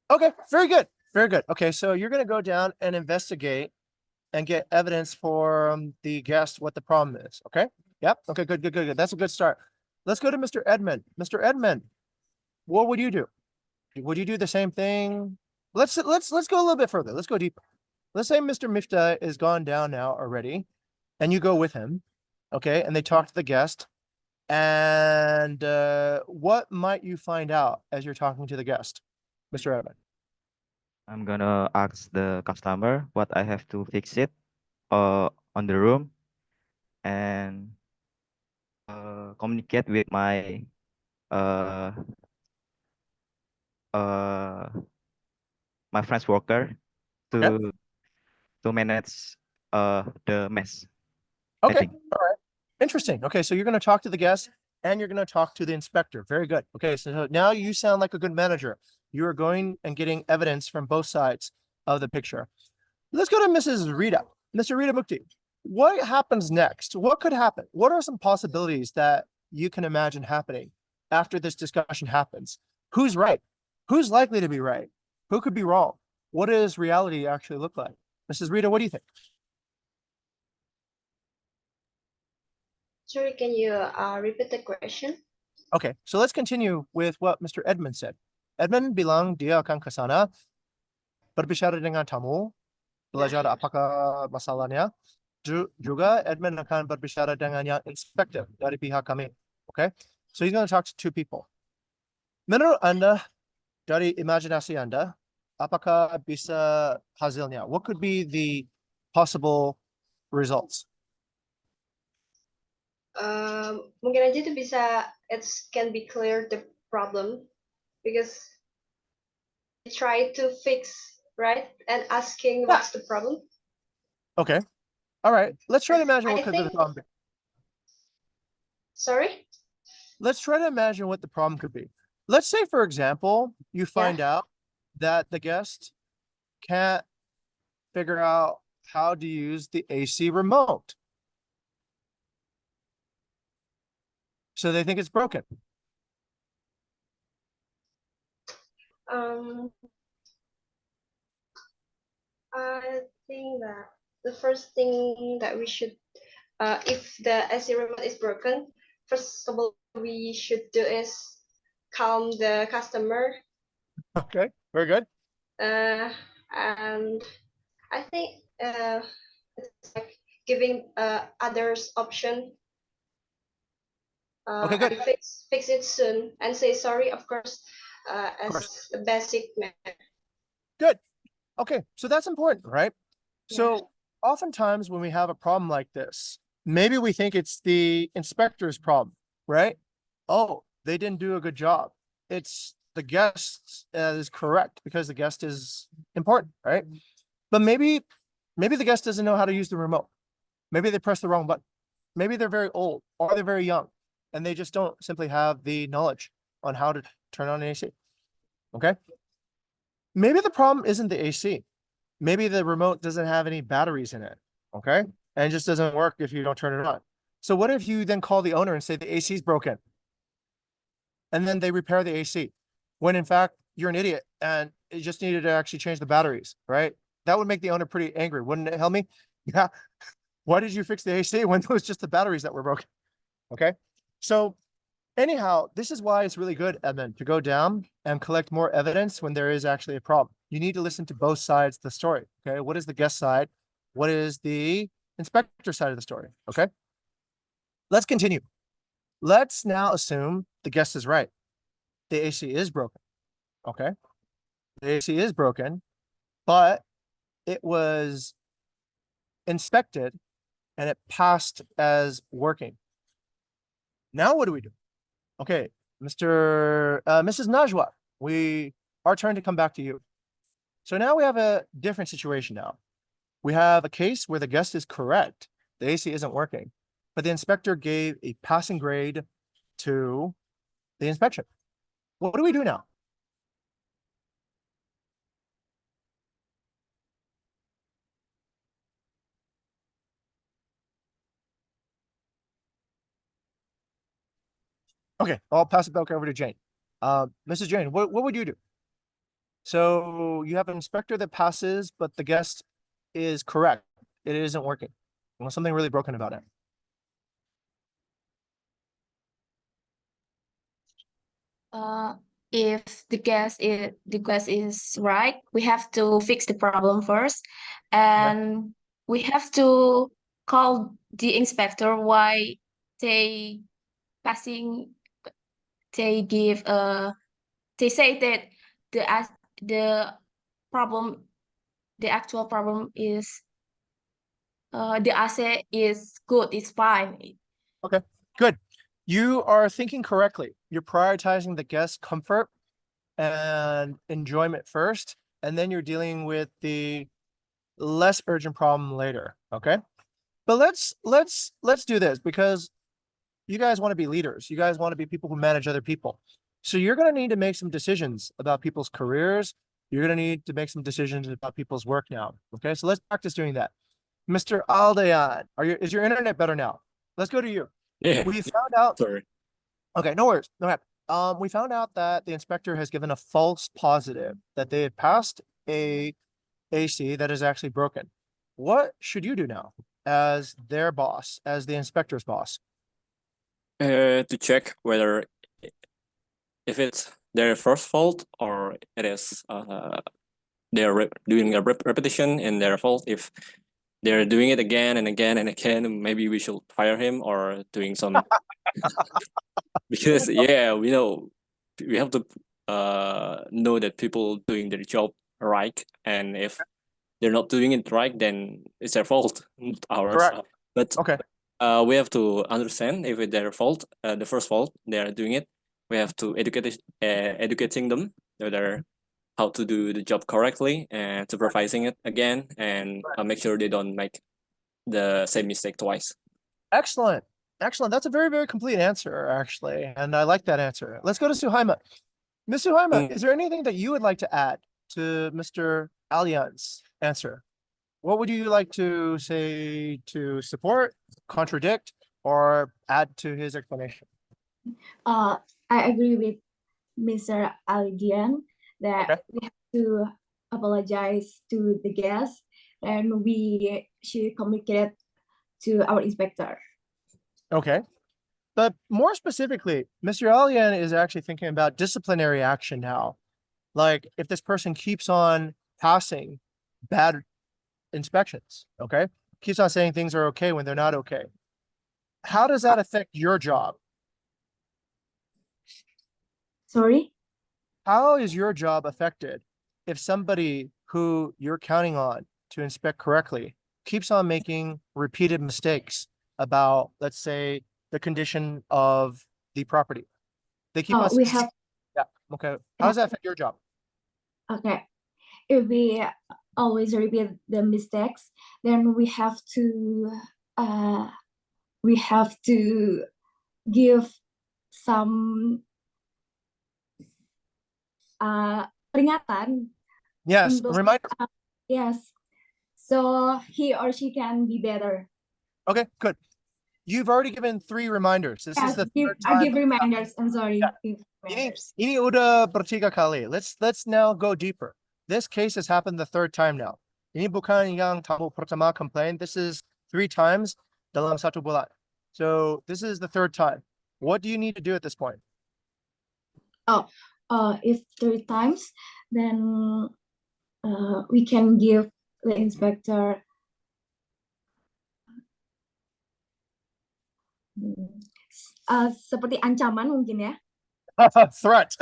Speaker 1: Okay, very good. Very good. Okay, so you're going to go down and investigate and get evidence from the guest what the problem is. Okay. Yep. Okay, good, good, good, good. That's a good start. Let's go to Mr. Edmund. Mr. Edmund, what would you do? Would you do the same thing? Let's go a little bit further. Let's go deeper. Let's say Mr. Mifta is gone down now already, and you go with him, okay? And they talk to the guest. And what might you find out as you're talking to the guest, Mr. Edmund?
Speaker 3: I'm gonna ask the customer what I have to fix it on the room, and communicate with my uh uh my French worker
Speaker 1: Okay.
Speaker 3: to manage the mess. I
Speaker 1: Okay.
Speaker 3: think.
Speaker 1: All right. Interesting. Okay, so you're going to talk to the guest and you're going to talk to the inspector. Very good. Okay, so now you sound like a good manager. You are going and getting evidence from both sides of the picture. Let's go to Mrs. Rita. Mr. Rita Mukti, what happens next? What could happen? What are some possibilities that you can imagine happening after this discussion happens? Who's right? Who's likely to be right? Who could be wrong? What does reality actually look like? Mrs. Rita, what do you think?
Speaker 8: Sorry, can you repeat the question?
Speaker 1: Okay, so let's continue with what Mr. Edmund said. Edmund bilang dia akan ke sana, berbicara dengan tamu, belajar apakah masalahnya. Juga Edmund akan berbicara dengan yang inspektor dari pihak kami. Okay, so he's going to talk to two people. Menurut Anda, dari imajinasi Anda, apakah bisa hasilnya? What could be the possible results?
Speaker 8: Mungkin aja itu bisa, it can be clear the problem because they try to fix, right? And asking what's the problem.
Speaker 1: Okay, all right. Let's try to imagine what
Speaker 8: I
Speaker 1: could be the
Speaker 8: think-
Speaker 1: problem.
Speaker 8: Sorry?
Speaker 1: Let's try to imagine what the problem could be. Let's say, for example, you find out that the guest can't figure out how to use the AC remote. So they think it's broken.
Speaker 8: I think that the first thing that we should, if the AC remote is broken, first of all, we should do is calm the customer.
Speaker 1: Okay, very good.
Speaker 8: And I think it's like giving others option.
Speaker 1: Okay, good.
Speaker 8: And fix it soon and say sorry, of course, as the basic manner.
Speaker 1: Good. Okay, so that's important, right? So oftentimes when we have a problem like this, maybe we think it's the inspector's problem, right? Oh, they didn't do a good job. It's the guest is correct because the guest is important, right? But maybe the guest doesn't know how to use the remote. Maybe they pressed the wrong button. Maybe they're very old or they're very young and they just don't simply have the knowledge on how to turn on an AC. Okay. Maybe the problem isn't the AC. Maybe the remote doesn't have any batteries in it. Okay. And it just doesn't work if you don't turn it on. So what if you then call the owner and say the AC is broken? And then they repair the AC when in fact you're an idiot and you just needed to actually change the batteries, right? That would make the owner pretty angry, wouldn't it, Helmi? Yeah. Why did you fix the AC when it was just the batteries that were broken? Okay. So anyhow, this is why it's really good, Edmund, to go down and collect more evidence when there is actually a problem. You need to listen to both sides of the story. Okay. What is the guest side? What is the inspector side of the story? Okay. Let's continue. Let's now assume the guest is right. The AC is broken. Okay. The AC is broken, but it was inspected and it passed as working. Now what do we do? Okay, Mrs. Najwa, our turn to come back to you. So now we have a different situation now. We have a case where the guest is correct. The AC isn't working, but the inspector gave a passing grade to the inspection. What do we do now? Okay, I'll pass it back over to Jane. Mrs. Jane, what would you do? So you have an inspector that passes, but the guest is correct. It isn't working. Well, something really broken about it.
Speaker 5: If the guest is right, we have to fix the problem first, and we have to call the inspector why they passing they give they say that the problem the actual problem is the AC is good, it's fine.
Speaker 1: Okay, good. You are thinking correctly. You're prioritizing the guest comfort and enjoyment first, and then you're dealing with the less urgent problem later. Okay. But let's do this, because you guys want to be leaders. You guys want to be people who manage other people. So you're going to need to make some decisions about people's careers. You're going to need to make some decisions about people's work now. Okay. So let's practice doing that. Mr. Aldean, is your internet better now? Let's go to you.
Speaker 9: Yeah.
Speaker 1: We found out.
Speaker 9: Sorry.
Speaker 1: Okay, no worries. No problem. We found out that the inspector has given a false positive that they had passed a AC that is actually broken. What should you do now as their boss, as the inspector's boss?
Speaker 9: To check whether if it's their first fault or it is they're doing a repetition and their fault. If they're doing it again and again and again, maybe we should fire him or doing some because yeah, we know we have to know that people doing their job right, and if they're not doing it right, then it's their fault, not ours.
Speaker 1: Correct.
Speaker 9: But
Speaker 1: Okay.
Speaker 9: we have to understand if it's their fault, the first fault they are doing it. We have to educating them whether how to do the job correctly and supervising it again, and make sure they don't make the same mistake twice.
Speaker 1: Excellent. Excellent. That's a very, very complete answer, actually. And I like that answer. Let's go to Suhaima. Ms. Suhaima, is there anything that you would like to add to Mr. Allian's answer? What would you like to say to support, contradict, or add to his explanation?
Speaker 4: I agree with Mr. Aldian that we have to apologize to the guest, and we should communicate to our inspector.
Speaker 1: Okay. But more specifically, Mr. Allian is actually thinking about disciplinary action now. Like if this person keeps on passing bad inspections, okay? Keeps on saying things are okay when they're not okay. How does that affect your job?
Speaker 4: Sorry?
Speaker 1: How is your job affected if somebody who you're counting on to inspect correctly keeps on making repeated mistakes about, let's say, the condition of the property? They keep on
Speaker 4: We have
Speaker 1: yeah, okay. How does that affect your job?
Speaker 4: okay. If we always repeat the mistakes, then we have to give some peringatan.
Speaker 1: Yes, reminder.
Speaker 4: Yes, so he or she can be better.
Speaker 1: Okay, good. You've already given 3 reminders. This is the third time.
Speaker 4: I give reminders. I'm sorry.
Speaker 1: Yeah. Ini udah bertiga kali. Let's now go deeper. This case has happened the 3rd time now. Ini bukan yang tamu pertama complain. This is 3 times dalam satu bulan. So this is the 3rd time. What do you need to do at this point?
Speaker 4: If 3 times, then we can give the inspector seperti ancaman mungkin ya.
Speaker 1: Threat.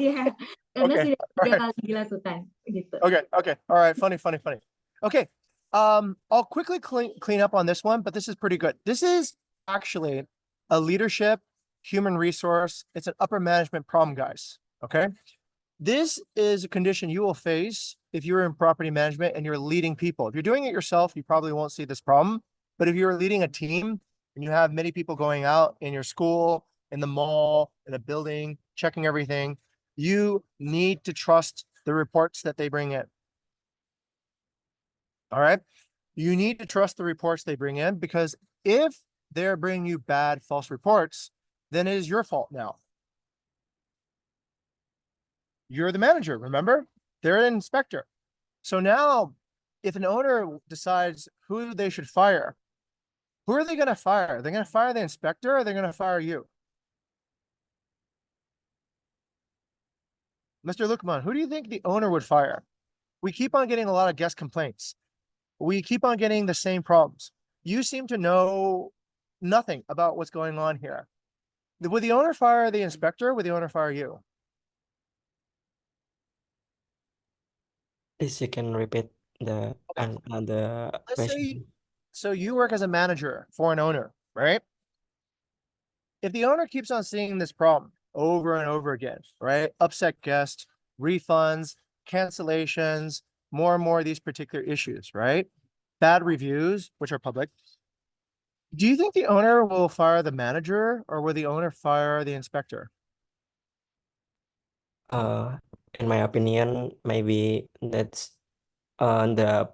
Speaker 4: Iya, karena
Speaker 1: Okay,
Speaker 4: sudah 3
Speaker 1: alright.
Speaker 4: kali dilakukan gitu.
Speaker 1: Okay. All right. Funny. Okay. I'll quickly clean up on this one, but this is pretty good. This is actually a leadership, human resource. It's an upper management problem, guys. Okay. This is a condition you will face if you're in property management and you're leading people. If you're doing it yourself, you probably won't see this problem. But if you're leading a team and you have many people going out in your school, in the mall, in a building, checking everything, you need to trust the reports that they bring in. All right. You need to trust the reports they bring in, because if they're bringing you bad, false reports, then it is your fault now. You're the manager, remember? They're an inspector. So now, if an owner decides who they should fire, who are they going to fire? They're going to fire the inspector, or they're going to fire you? Mr. Lukman, who do you think the owner would fire? We keep on getting a lot of guest complaints. We keep on getting the same problems. You seem to know nothing about what's going on here. Would the owner fire the inspector? Would the owner fire you?
Speaker 7: Please, you can repeat the the
Speaker 1: Let's say,
Speaker 7: question.
Speaker 1: so you work as a manager for an owner, right? If the owner keeps on seeing this problem over and over again, right? Upset guests, refunds, cancellations, more and more of these particular issues, right? Bad reviews, which are public. Do you think the owner will fire the manager or will the owner fire the inspector?
Speaker 7: In my opinion, maybe that's the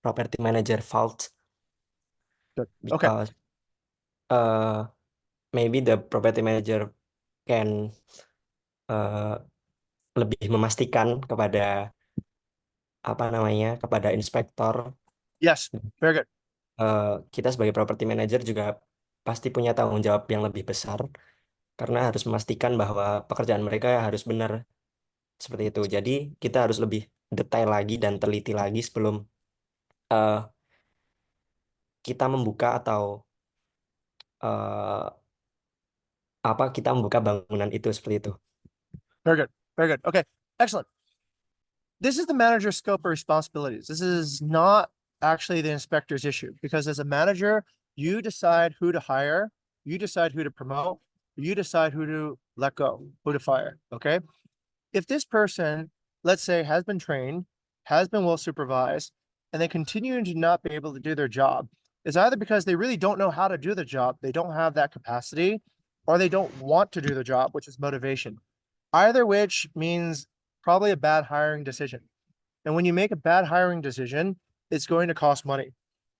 Speaker 7: property manager fault
Speaker 1: Good. Okay.
Speaker 7: because maybe the property manager can lebih memastikan kepada apa namanya kepada inspektor.
Speaker 1: Yes, very good.
Speaker 7: Kita sebagai property manager juga pasti punya tanggung jawab yang lebih besar karena harus memastikan bahwa pekerjaan mereka harus benar seperti itu. Jadi kita harus lebih detail lagi dan teliti lagi sebelum eh, kita membuka atau kita membuka bangunan itu seperti itu.
Speaker 1: Very good. Very good. Okay. Excellent. This is the manager's scope of responsibilities. This is not actually the inspector's issue because as a manager, you decide who to hire, you decide who to promote, you decide who to let go, who to fire. Okay. If this person, let's say, has been trained, has been well supervised, and they continue to not be able to do their job, it's either because they really don't know how to do the job, they don't have that capacity, or they don't want to do the job, which is motivation. Either which means probably a bad hiring decision. And when you make a bad hiring decision, it's going to cost money.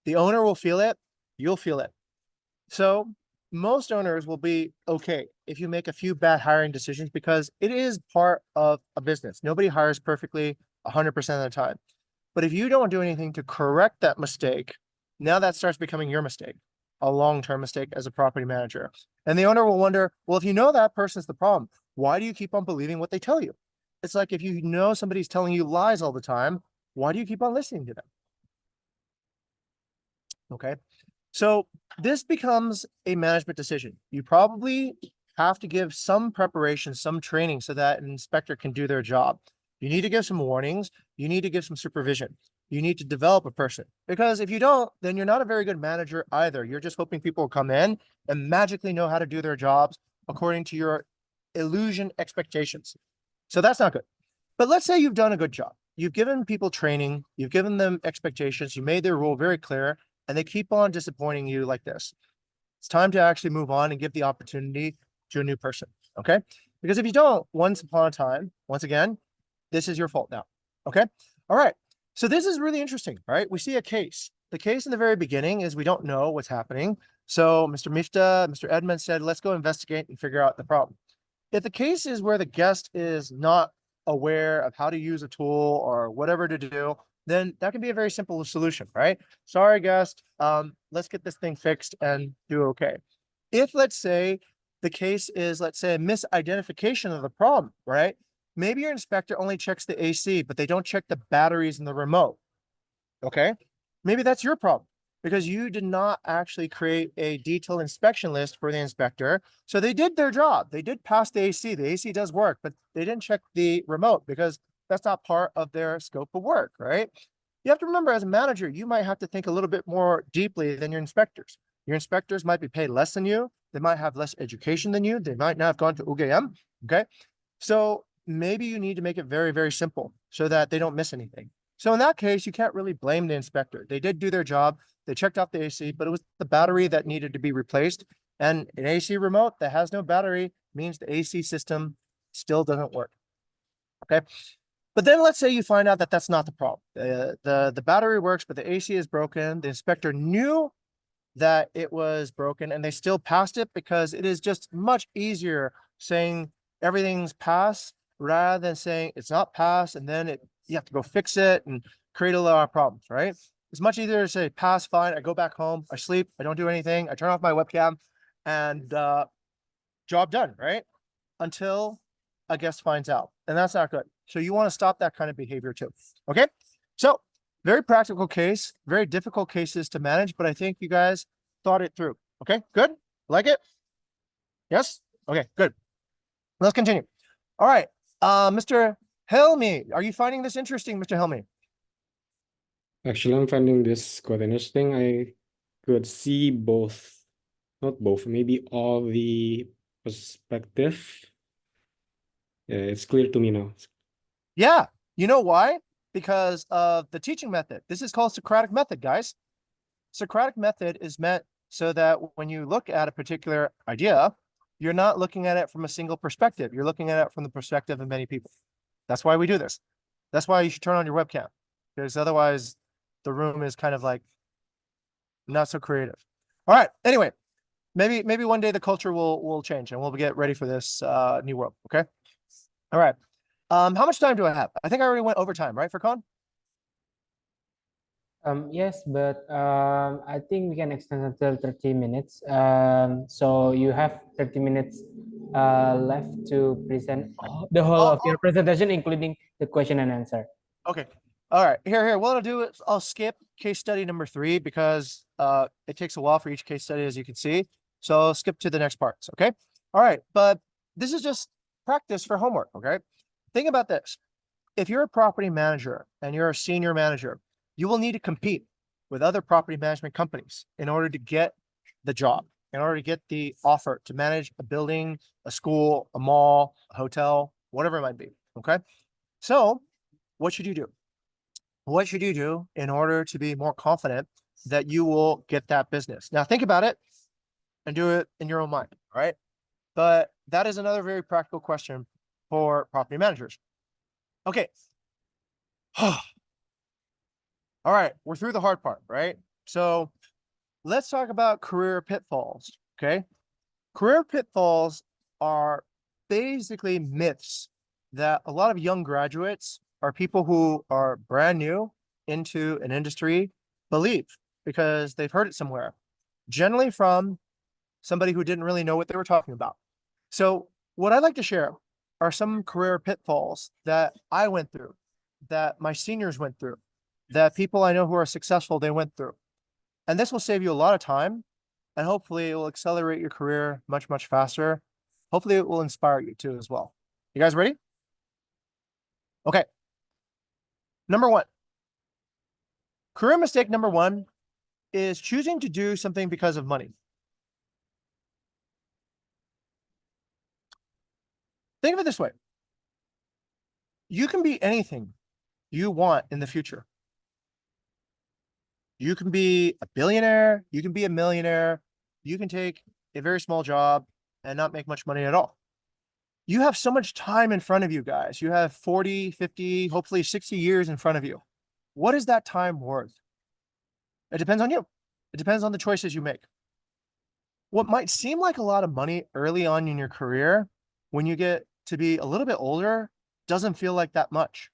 Speaker 1: The owner will feel it, you'll feel it. So most owners will be okay if you make a few bad hiring decisions because it is part of a business. Nobody hires perfectly 100% of the time. But if you don't do anything to correct that mistake, now that starts becoming your mistake, a long-term mistake as a property manager. And the owner will wonder, well, if you know that person's the problem, why do you keep on believing what they tell you? It's like if you know somebody's telling you lies all the time, why do you keep on listening to them? Okay. So this becomes a management decision. You probably have to give some preparation, some training so that an inspector can do their job. You need to give some warnings. You need to give some supervision. You need to develop a person because if you don't, then you're not a very good manager either. You're just hoping people will come in and magically know how to do their jobs according to your illusion expectations. So that's not good. But let's say you've done a good job. You've given people training. You've given them expectations. You made their role very clear and they keep on disappointing you like this. It's time to actually move on and give the opportunity to a new person, okay? Because if you don't, once upon a time, once again, this is your fault now, okay? All right, so this is really interesting, right? We see a case. The case in the very beginning is we don't know what's happening. So Mr. Mifta, Mr. Edmund said, let's go investigate and figure out the problem. If the case is where the guest is not aware of how to use a tool or whatever to do, then that can be a very simple solution, right? Sorry, guest, let's get this thing fixed and do okay. If let's say the case is, let's say, a misidentification of the problem, right? Maybe your inspector only checks the AC, but they don't check the batteries in the remote, okay? Maybe that's your problem because you did not actually create a detailed inspection list for the inspector. So they did their job. They did pass the AC. The AC does work, but they didn't check the remote because that's not part of their scope of work, right? You have to remember as a manager, you might have to think a little bit more deeply than your inspectors. Your inspectors might be paid less than you. They might have less education than you. They might not have gone to UGM, okay? So maybe you need to make it very, very simple so that they don't miss anything. So in that case, you can't really blame the inspector. They did do their job. They checked out the AC, but it was the battery that needed to be replaced. And an AC remote that has no battery means the AC system still doesn't work. Okay. But then let's say you find out that that's not the problem. The battery works, but the AC is broken. The inspector knew that it was broken and they still passed it because it is just much easier saying everything's passed rather than saying it's not passed and then you have to go fix it and create a lot of problems, right? It's much easier to say pass, fine. I go back home, I sleep, I don't do anything, I turn off my webcam, and job done, right? Until a guest finds out. and that's not good. So you want to stop that kind of behavior too. Okay. So very practical case, very difficult cases to manage, but I think you guys thought it through. Okay, good. Like it? Yes? Okay, good. Let's continue. All right. Mr. Helmi, are you finding this interesting, Mr. Helmi?
Speaker 11: Actually, I'm finding this quite interesting. I could see both, not both, maybe all the perspective. Yeah, it's clear to me now.
Speaker 1: Yeah. You know why? Because of the teaching method. This is called Socratic method, guys. Socratic method is meant so that when you look at a particular idea, you're not looking at it from a single perspective. You're looking at it from the perspective of many people. That's why we do this. That's why you should turn on your webcam, because otherwise the room is kind of like not so creative. All right. Anyway, maybe one day the culture will change and we'll get ready for this new world. Okay. All right. How much time do I have? I think I already went overtime, right, for Con?
Speaker 12: Yes, but I think we can extend until 30 minutes. So you have 30 minutes left to present the whole of your presentation, including the question and answer.
Speaker 1: Okay. All right. Here. What I'll do is I'll skip case study number 3 because it takes a while for each case study, as you can see. So I'll skip to the next parts. Okay. All right. But this is just practice for homework. Okay. Think about this. If you're a property manager and you're a senior manager, you will need to compete with other property management companies in order to get the job, in order to get the offer to manage a building, a school, a mall, a hotel, whatever it might be. Okay. So what should you do? What should you do in order to be more confident that you will get that business? Now think about it and do it in your own mind. All right. But that is another very practical question for property managers. Okay. All right, we're through the hard part, right? So let's talk about career pitfalls, okay? Career pitfalls are basically myths that a lot of young graduates or people who are brand new into an industry believe because they've heard it somewhere, generally from somebody who didn't really know what they were talking about. So what I'd like to share are some career pitfalls that I went through, that my seniors went through, that people I know who are successful, they went through. And this will save you a lot of time, and hopefully it will accelerate your career much, much faster. Hopefully it will inspire you too as well. You guys ready? Okay. Number 1. Career mistake number 1 is choosing to do something because of money. Think of it this way. You can be anything you want in the future. You can be a billionaire, you can be a millionaire, you can take a very small job and not make much money at all. You have so much time in front of you, guys. You have 40, 50, hopefully 60 years in front of you. What is that time worth? It depends on you. It depends on the choices you make. What might seem like a lot of money early on in your career, when you get to be a little bit older, doesn't feel like that much.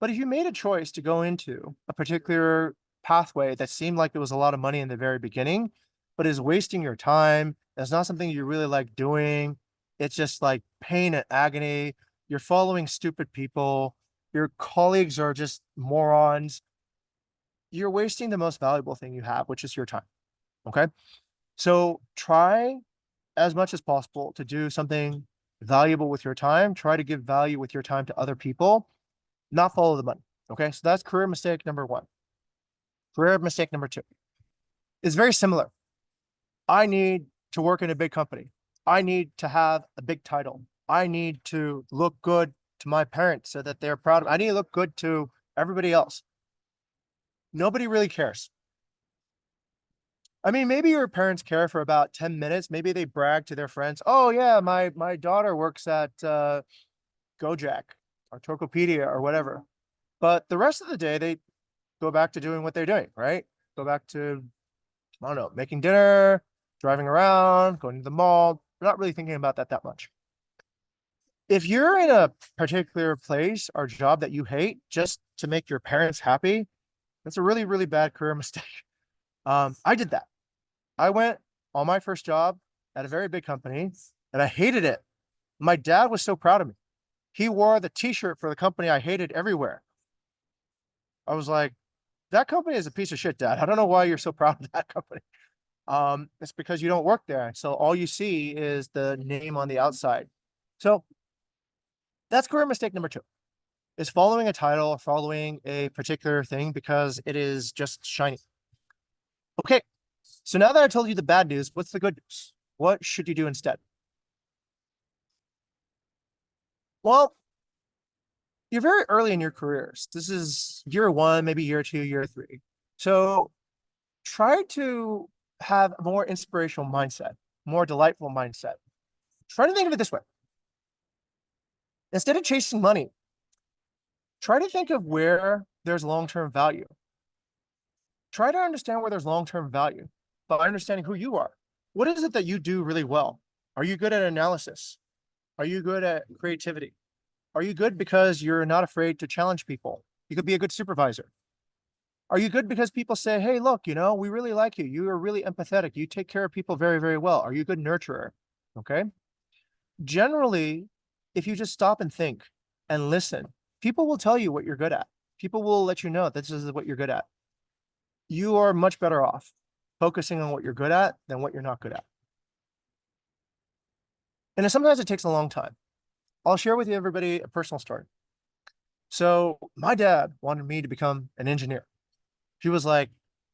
Speaker 1: But if you made a choice to go into a particular pathway that seemed like it was a lot of money in the very beginning, but is wasting your time, it's not something you really like doing, it's just like pain and agony, you're following stupid people, your colleagues are just morons, you're wasting the most valuable thing you have, which is your time. Okay. So try as much as possible to do something valuable with your time. Try to give value with your time to other people, not follow the money. Okay. So that's career mistake number 1. Career mistake number 2 is very similar. I need to work in a big company. I need to have a big title. I need to look good to my parents so that they're proud of me. I need to look good to everybody else. Nobody really cares. I mean, maybe your parents care for about 10 minutes. Maybe they brag to their friends. Oh yeah, my daughter works at Gojek or Tokopedia or whatever. But the rest of the day, they go back to doing what they're doing, right? Go back to, I don't know, making dinner, driving around, going to the mall. They're not really thinking about that much. If you're in a particular place or job that you hate just to make your parents happy, that's a really, really bad career mistake. I did that. I went on my first job at a very big company and I hated it. My dad was so proud of me. He wore the t-shirt for the company I hated everywhere. I was like, that company is a piece of shit, Dad. I don't know why you're so proud of that company. It's because you don't work there. So all you see is the name on the outside. So that's career mistake number 2, is following a title, following a particular thing because it is just shiny. Okay, so now that I told you the bad news, what's the good news? What should you do instead? Well, you're very early in your careers. This is year 1, maybe year 2, year 3. So try to have a more inspirational mindset, more delightful mindset. Try to think of it this way. Instead of chasing money, try to think of where there's long-term value. Try to understand where there's long-term value by understanding who you are. What is it that you do really well? Are you good at analysis? Are you good at creativity? Are you good because you're not afraid to challenge people? You could be a good supervisor. Are you good because people say, hey, look, you know, we really like you. You are really empathetic. You take care of people very, very well. Are you a good nurturer? Okay. Generally, if you just stop and think and listen, people will tell you what you're good at. People will let you know this is what you're good at. You are much better off focusing on what you're good at than what you're not good at. And sometimes it takes a long time. I'll share with you, everybody, a personal story. So my dad wanted me to become an engineer. He was like,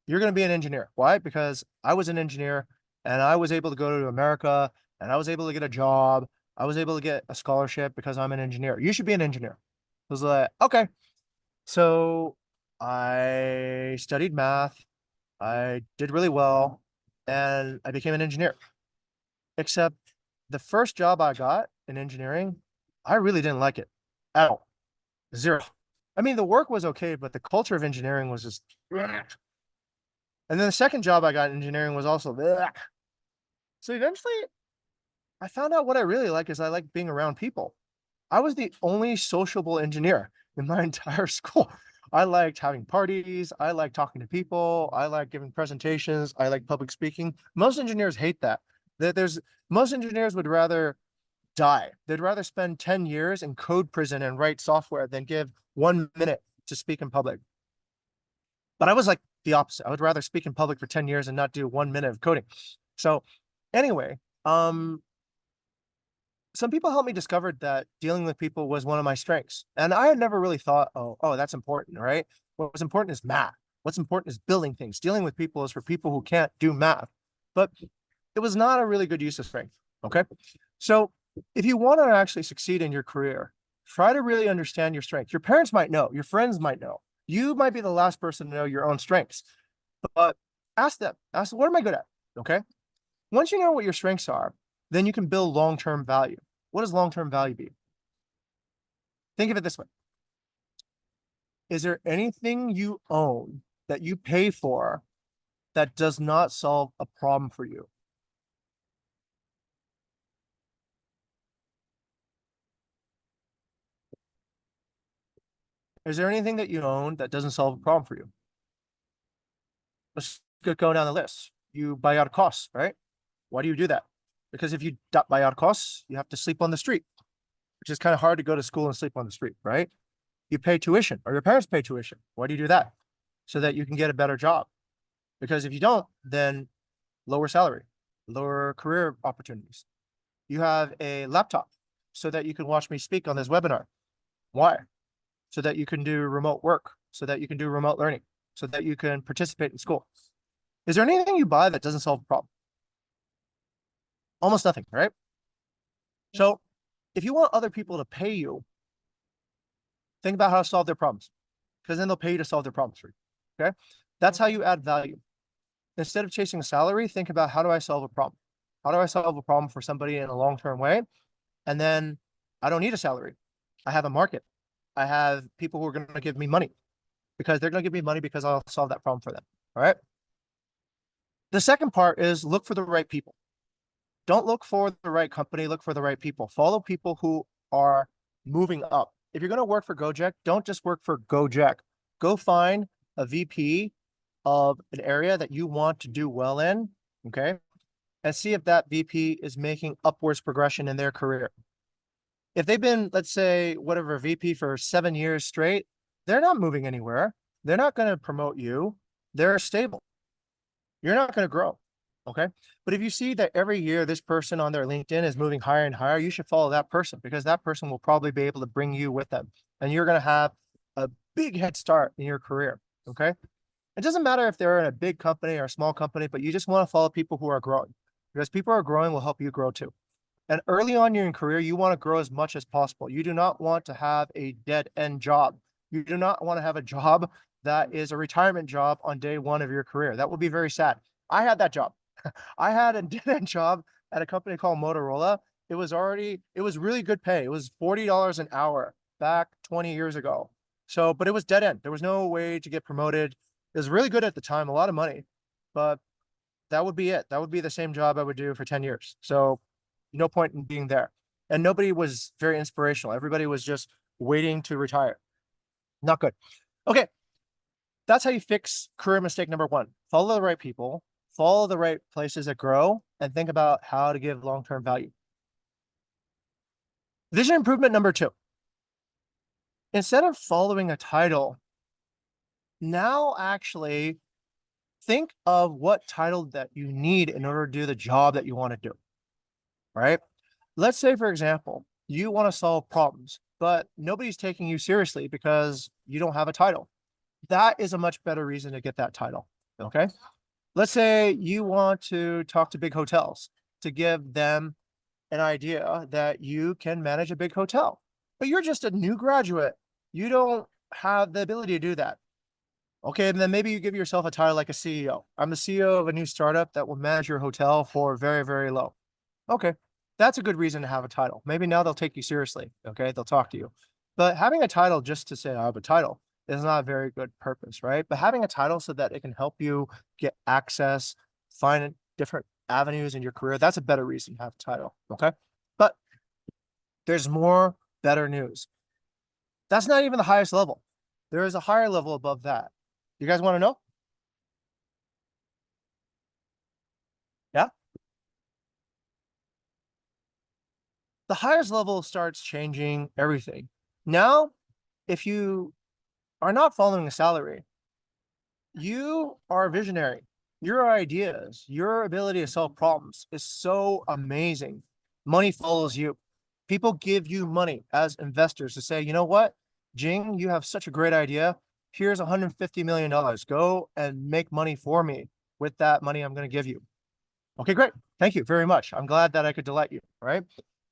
Speaker 1: you're going to be an engineer. Why? Because I was an engineer and I was able to go to America and I was able to get a job. I was able to get a scholarship because I'm an engineer. You should be an engineer. I was like, okay. So I studied math. I did really well and I became an engineer. Except the first job I got in engineering, I really didn't like it at all. 0. I mean, the work was okay, but the culture of engineering was just. And then the second job I got in engineering was also. So eventually, I found out what I really like is I like being around people. I was the only sociable engineer in my entire school. I liked having parties. I liked talking to people. I liked giving presentations. I like public speaking. Most engineers hate that. Most engineers would rather die. They'd rather spend 10 years in code prison and write software than give 1 minute to speak in public. But I was like the opposite. I would rather speak in public for 10 years and not do 1 minute of coding. So anyway, some people helped me discover that dealing with people was one of my strengths. And I had never really thought, oh, that's important, right? What's important is math. What's important is building things. Dealing with people is for people who can't do math. But it was not a really good use of strength, okay? So if you want to actually succeed in your career, try to really understand your strengths. Your parents might know, your friends might know. You might be the last person to know your own strengths, but ask them, what am I good at, okay? Once you know what your strengths are, then you can build long-term value. What does long-term value be? Think of it this way. Is there anything you own that you pay for that does not solve a problem for you? Is there anything that you own that doesn't solve a problem for you? Let's go down the list. You buy out costs, right? Why do you do that? Because if you buy out costs, you have to sleep on the street, which is kind of hard to go to school and sleep on the street, right? You pay tuition, or your parents pay tuition. Why do you do that? So that you can get a better job. Because if you don't, then lower salary, lower career opportunities. You have a laptop so that you can watch me speak on this webinar. Why? So that you can do remote work, so that you can do remote learning, so that you can participate in school. Is there anything you buy that doesn't solve a problem? Almost nothing, right? So if you want other people to pay you, think about how to solve their problems, because then they'll pay you to solve their problems for you, okay? That's how you add value. Instead of chasing a salary, think about how do I solve a problem? How do I solve a problem for somebody in a long-term way? And then I don't need a salary. I have a market. I have people who are going to give me money because they're going to give me money because I'll solve that problem for them, all right? The second part is look for the right people. Don't look for the right company, look for the right people. Follow people who are moving up. If you're going to work for Gojek, don't just work for Gojek. Go find a VP of an area that you want to do well in, okay? And see if that VP is making upwards progression in their career. If they've been, let's say, whatever, VP for 7 years straight, they're not moving anywhere. They're not going to promote you. They're stable. You're not going to grow. Okay. But if you see that every year this person on their LinkedIn is moving higher and higher, you should follow that person, because that person will probably be able to bring you with them. And you're going to have a big head start in your career. Okay. It doesn't matter if they're in a big company or a small company, but you just want to follow people who are growing, because people who are growing will help you grow too. And early on in your career, you want to grow as much as possible. You do not want to have a dead end job. You do not want to have a job that is a retirement job on day one of your career. That would be very sad. I had that job. I had a dead end job at a company called Motorola. It was really good pay. It was $40 an hour back 20 years ago. So, but it was dead end. There was no way to get promoted. It was really good at the time, a lot of money, but that would be it. That would be the same job I would do for 10 years. So no point in being there. And nobody was very inspirational. Everybody was just waiting to retire. Not good. Okay. That's how you fix career mistake number one. Follow the right people, follow the right places that grow, and think about how to give long-term value. Vision improvement number two. Instead of following a title, now actually think of what title that you need in order to do the job that you want to do, right? Let's say, for example, you want to solve problems, but nobody's taking you seriously because you don't have a title. That is a much better reason to get that title, okay? Let's say you want to talk to big hotels to give them an idea that you can manage a big hotel, but you're just a new graduate. You don't have the ability to do that. Okay, and then maybe you give yourself a title like a CEO. I'm the CEO of a new startup that will manage your hotel for very, very low. Okay, that's a good reason to have a title. Maybe now they'll take you seriously. Okay, they'll talk to you. But having a title just to say I have a title is not a very good purpose, right? But having a title so that it can help you get access, find different avenues in your career, that's a better reason to have a title. Okay, but there's more better news. That's not even the highest level. There is a higher level above that. You guys want to know? Yeah. The highest level starts changing everything. Now, if you are not following a salary, you are a visionary. Your ideas, your ability to solve problems is so amazing. Money follows you. People give you money as investors to say, you know what, Jing, you have such a great idea. Here's $150 million. Go and make money for me with that money I'm going to give you. Okay, great. Thank you very much. I'm glad that I could delight you, right?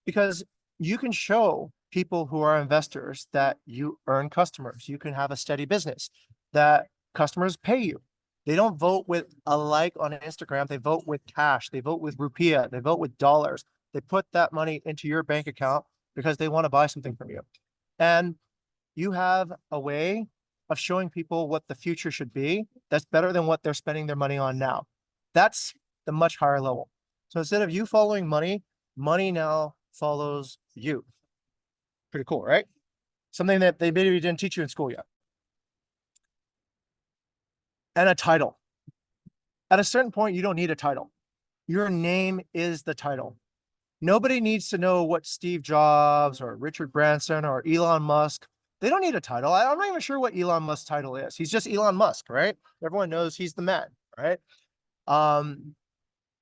Speaker 1: Because you can show people who are investors that you earn customers. You can have a steady business, that customers pay you. They don't vote with a like on Instagram. They vote with cash. They vote with rupiah. They vote with dollars. They put that money into your bank account because they want to buy something from you. And you have a way of showing people what the future should be that's better than what they're spending their money on now. That's the much higher level. So instead of you following money, money now follows you. Pretty cool, right? Something that they maybe didn't teach you in school yet. And a title. At a certain point, you don't need a title. Your name is the title. Nobody needs to know what Steve Jobs or Richard Branson or Elon Musk. They don't need a title. I'm not even sure what Elon Musk's title is. He's just Elon Musk, right? Everyone knows he's the man, right?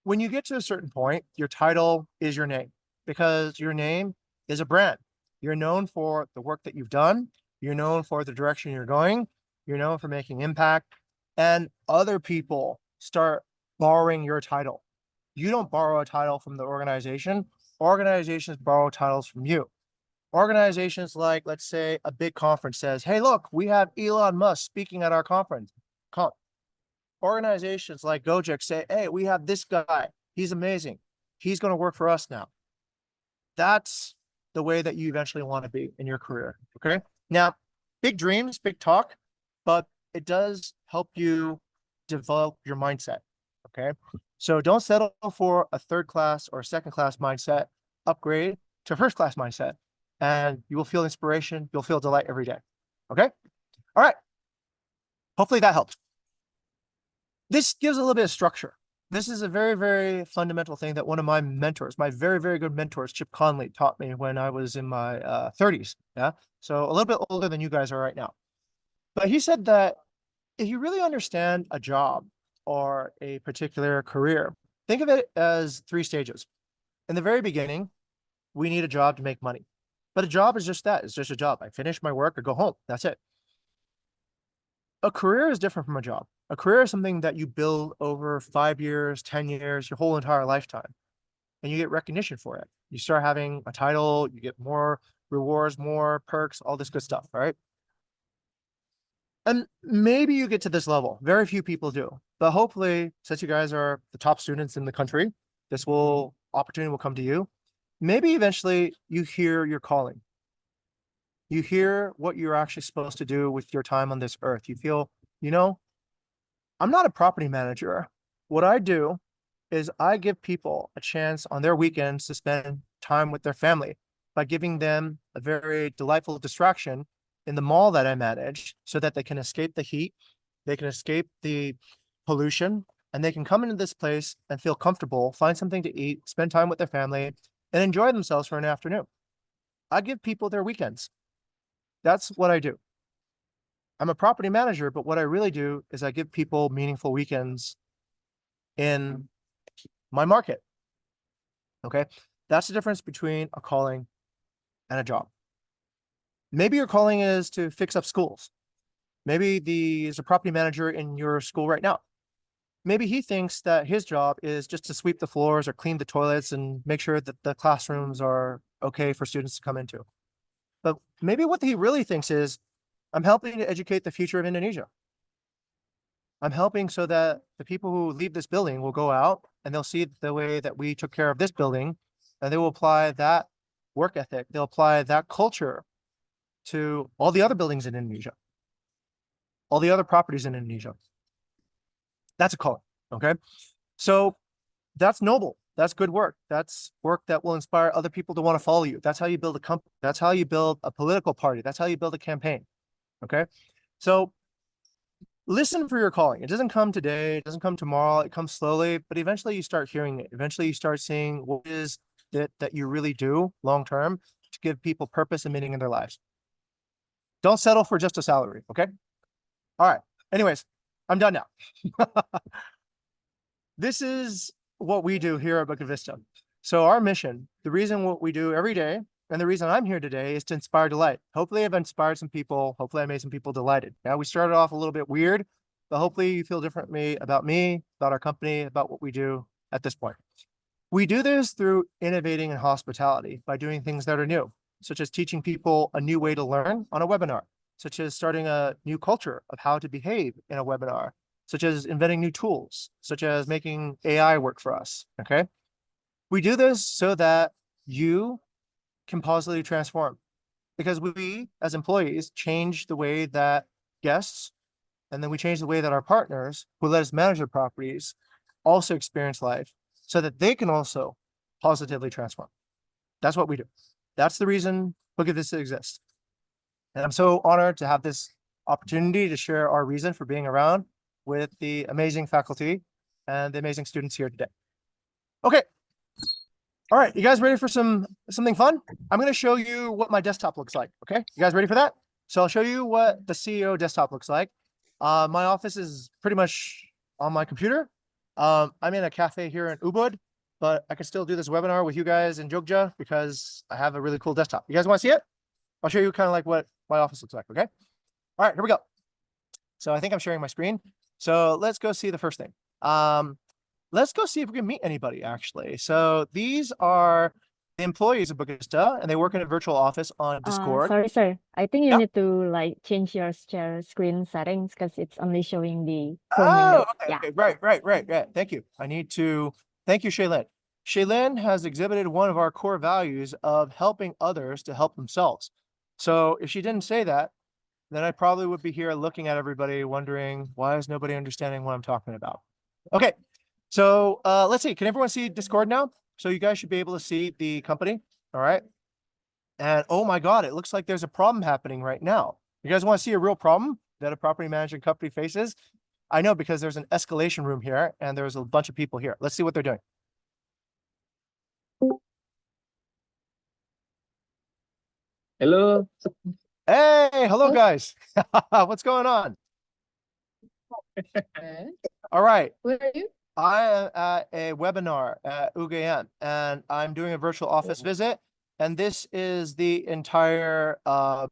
Speaker 1: When you get to a certain point, your title is your name, because your name is a brand. You're known for the work that you've done. You're known for the direction you're going. You're known for making impact, and other people start borrowing your title. You don't borrow a title from the organization. Organizations borrow titles from you. Organizations like, let's say, a big conference says, hey, look, we have Elon Musk speaking at our conference. Organizations like Gojek say, hey, we have this guy. He's amazing. He's going to work for us now. That's the way that you eventually want to be in your career. Okay. Now, big dreams, big talk, but it does help you develop your mindset. Okay. So don't settle for a third class or second class mindset. Upgrade to first class mindset, and you will feel inspiration. You'll feel delight every day. Okay. All right. Hopefully that helps. This gives a little bit of structure. This is a very, very fundamental thing that one of my mentors, my very, very good mentors, Chip Conley, taught me when I was in my 30s. Yeah. So a little bit older than you guys are right now. But he said that if you really understand a job or a particular career, think of it as 3 stages. In the very beginning, we need a job to make money. But a job is just that. It's just a job. I finish my work or go home. That's it. A career is different from a job. A career is something that you build over 5 years, 10 years, your whole entire lifetime, and you get recognition for it. You start having a title, you get more rewards, more perks, all this good stuff, right? And maybe you get to this level. Very few people do. But hopefully, since you guys are the top students in the country, this opportunity will come to you. Maybe eventually you hear your calling. You hear what you're actually supposed to do with your time on this earth. You feel, I'm not a property manager. What I do is I give people a chance on their weekends to spend time with their family by giving them a very delightful distraction in the mall that I manage so that they can escape the heat, they can escape the pollution, and they can come into this place and feel comfortable, find something to eat, spend time with their family, and enjoy themselves for an afternoon. I give people their weekends. That's what I do. I'm a property manager, but what I really do is I give people meaningful weekends in my market. Okay. That's the difference between a calling and a job. Maybe your calling is to fix up schools. Maybe there's a property manager in your school right now. Maybe he thinks that his job is just to sweep the floors or clean the toilets and make sure that the classrooms are okay for students to come into. But maybe what he really thinks is, I'm helping to educate the future of Indonesia. I'm helping so that the people who leave this building will go out and they'll see the way that we took care of this building, and they will apply that work ethic. They'll apply that culture to all the other buildings in Indonesia, all the other properties in Indonesia. That's a calling. Okay. So that's noble. That's good work. That's work that will inspire other people to want to follow you. That's how you build a company. That's how you build a political party. That's how you build a campaign. Okay. So listen for your calling. It doesn't come today. It doesn't come tomorrow. It comes slowly, but eventually you start hearing it. Eventually you start seeing what it is that you really do long term to give people purpose and meaning in their lives. Don't settle for just a salary. Okay. All right. Anyways, I'm done now. This is what we do here at Bukit Vista. So our mission, the reason what we do every day, and the reason I'm here today is to inspire delight. Hopefully I've inspired some people. Hopefully I made some people delighted. Now we started off a little bit weird, but hopefully you feel differently about me, about our company, about what we do at this point. We do this through innovating in hospitality by doing things that are new, such as teaching people a new way to learn on a webinar, such as starting a new culture of how to behave in a webinar, such as inventing new tools, such as making AI work for us, okay? We do this so that you can positively transform, because we, as employees, change the way that guests, and then we change the way that our partners who let us manage their properties also experience life so that they can also positively transform. That's what we do. That's the reason Bukit Vista exists. And I'm so honored to have this opportunity to share our reason for being around with the amazing faculty and the amazing students here today. Okay. All right, you guys ready for something fun? I'm going to show you what my desktop looks like. Okay, you guys ready for that? So I'll show you what the CEO desktop looks like. My office is pretty much on my computer. I'm in a cafe here in Ubud, but I can still do this webinar with you guys in Jogja because I have a really cool desktop. You guys want to see it? I'll show you kind of like what my office looks like. Okay. All right, here we go. So I think I'm sharing my screen. So let's go see the first thing. Let's go see if we can meet anybody, actually. So these are the employees of Bukit Vista, and they work in a virtual office on Discord.
Speaker 14: Sorry, sir. I think you
Speaker 1: Yeah.
Speaker 14: need to like change your share screen settings because it's only showing the full
Speaker 1: Oh,
Speaker 14: window.
Speaker 1: okay,
Speaker 14: Yeah.
Speaker 1: okay, right. Thank you. Thank you, Shaylin. Shaylin has exhibited one of our core values of helping others to help themselves. So if she didn't say that, then I probably would be here looking at everybody wondering, why is nobody understanding what I'm talking about? Okay, so let's see. Can everyone see Discord now? So you guys should be able to see the company. All right. And oh my God, it looks like there's a problem happening right now. You guys want to see a real problem that a property management company faces? I know because there's an escalation room here and there's a bunch of people here. Let's see what they're doing.
Speaker 10: Hello.
Speaker 1: Hey, hello guys. What's going on? All right.
Speaker 5: Where are you?
Speaker 1: I am at a webinar at UGM and I'm doing a virtual office visit. And this is the entire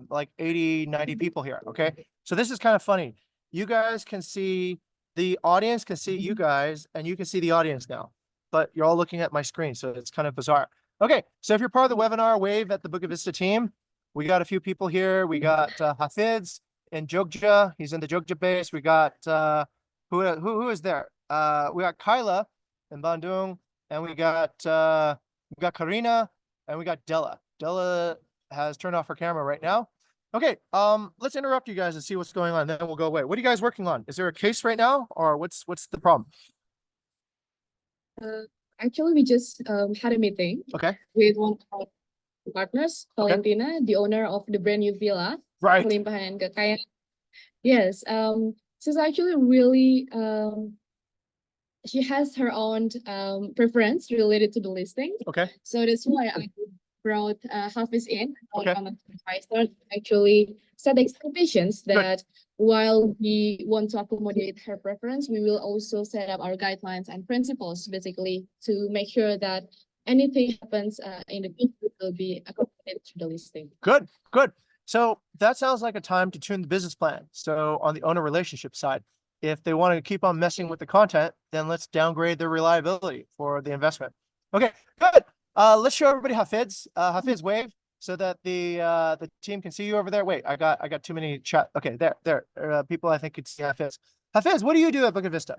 Speaker 1: like 80, 90 people here. Okay. So this is kind of funny. You guys can see the audience can see you guys and you can see the audience now, but you're all looking at my screen. So it's kind of bizarre. Okay. So if you're part of the webinar, wave at the Bukit Vista team. We got a few people here. We got Hafiz in Jogja. He's in the Jogja base. We got who is there? We got Kyla in Bandung, and we got Karina, and we got Della. Della has turned off her camera right now. Okay, let's interrupt you guys and see what's going on. Then we'll go away. What are you guys working on? Is there a case right now, or what's the problem?
Speaker 15: Actually, we just had a meeting
Speaker 1: Okay,
Speaker 15: with one of our partners,
Speaker 1: Okay.
Speaker 15: Valentina, the owner of the brand new villa,
Speaker 1: right.
Speaker 15: Kelimpahan dan Kekayaan. Yes, she's actually really she has her own preference related to the listing.
Speaker 1: Okay,
Speaker 15: So that's why I brought Hafiz in, our
Speaker 1: Okay.
Speaker 15: common advisor, to actually set expectations that while we want to accommodate her preference, we will also set up our guidelines and principles basically to make sure that anything happens in the future will be accommodated to the listing.
Speaker 1: good, good. So that sounds like a time to tune the business plan. So on the owner relationship side, if they want to keep on messing with the content, then let's downgrade their reliability for the investment. Okay, good. Let's show everybody Hafiz. Hafiz, wave so that the team can see you over there. Wait, I got too many chat. Okay, there. People I think could see Hafiz. Hafiz, what do you do at Bukit Vista?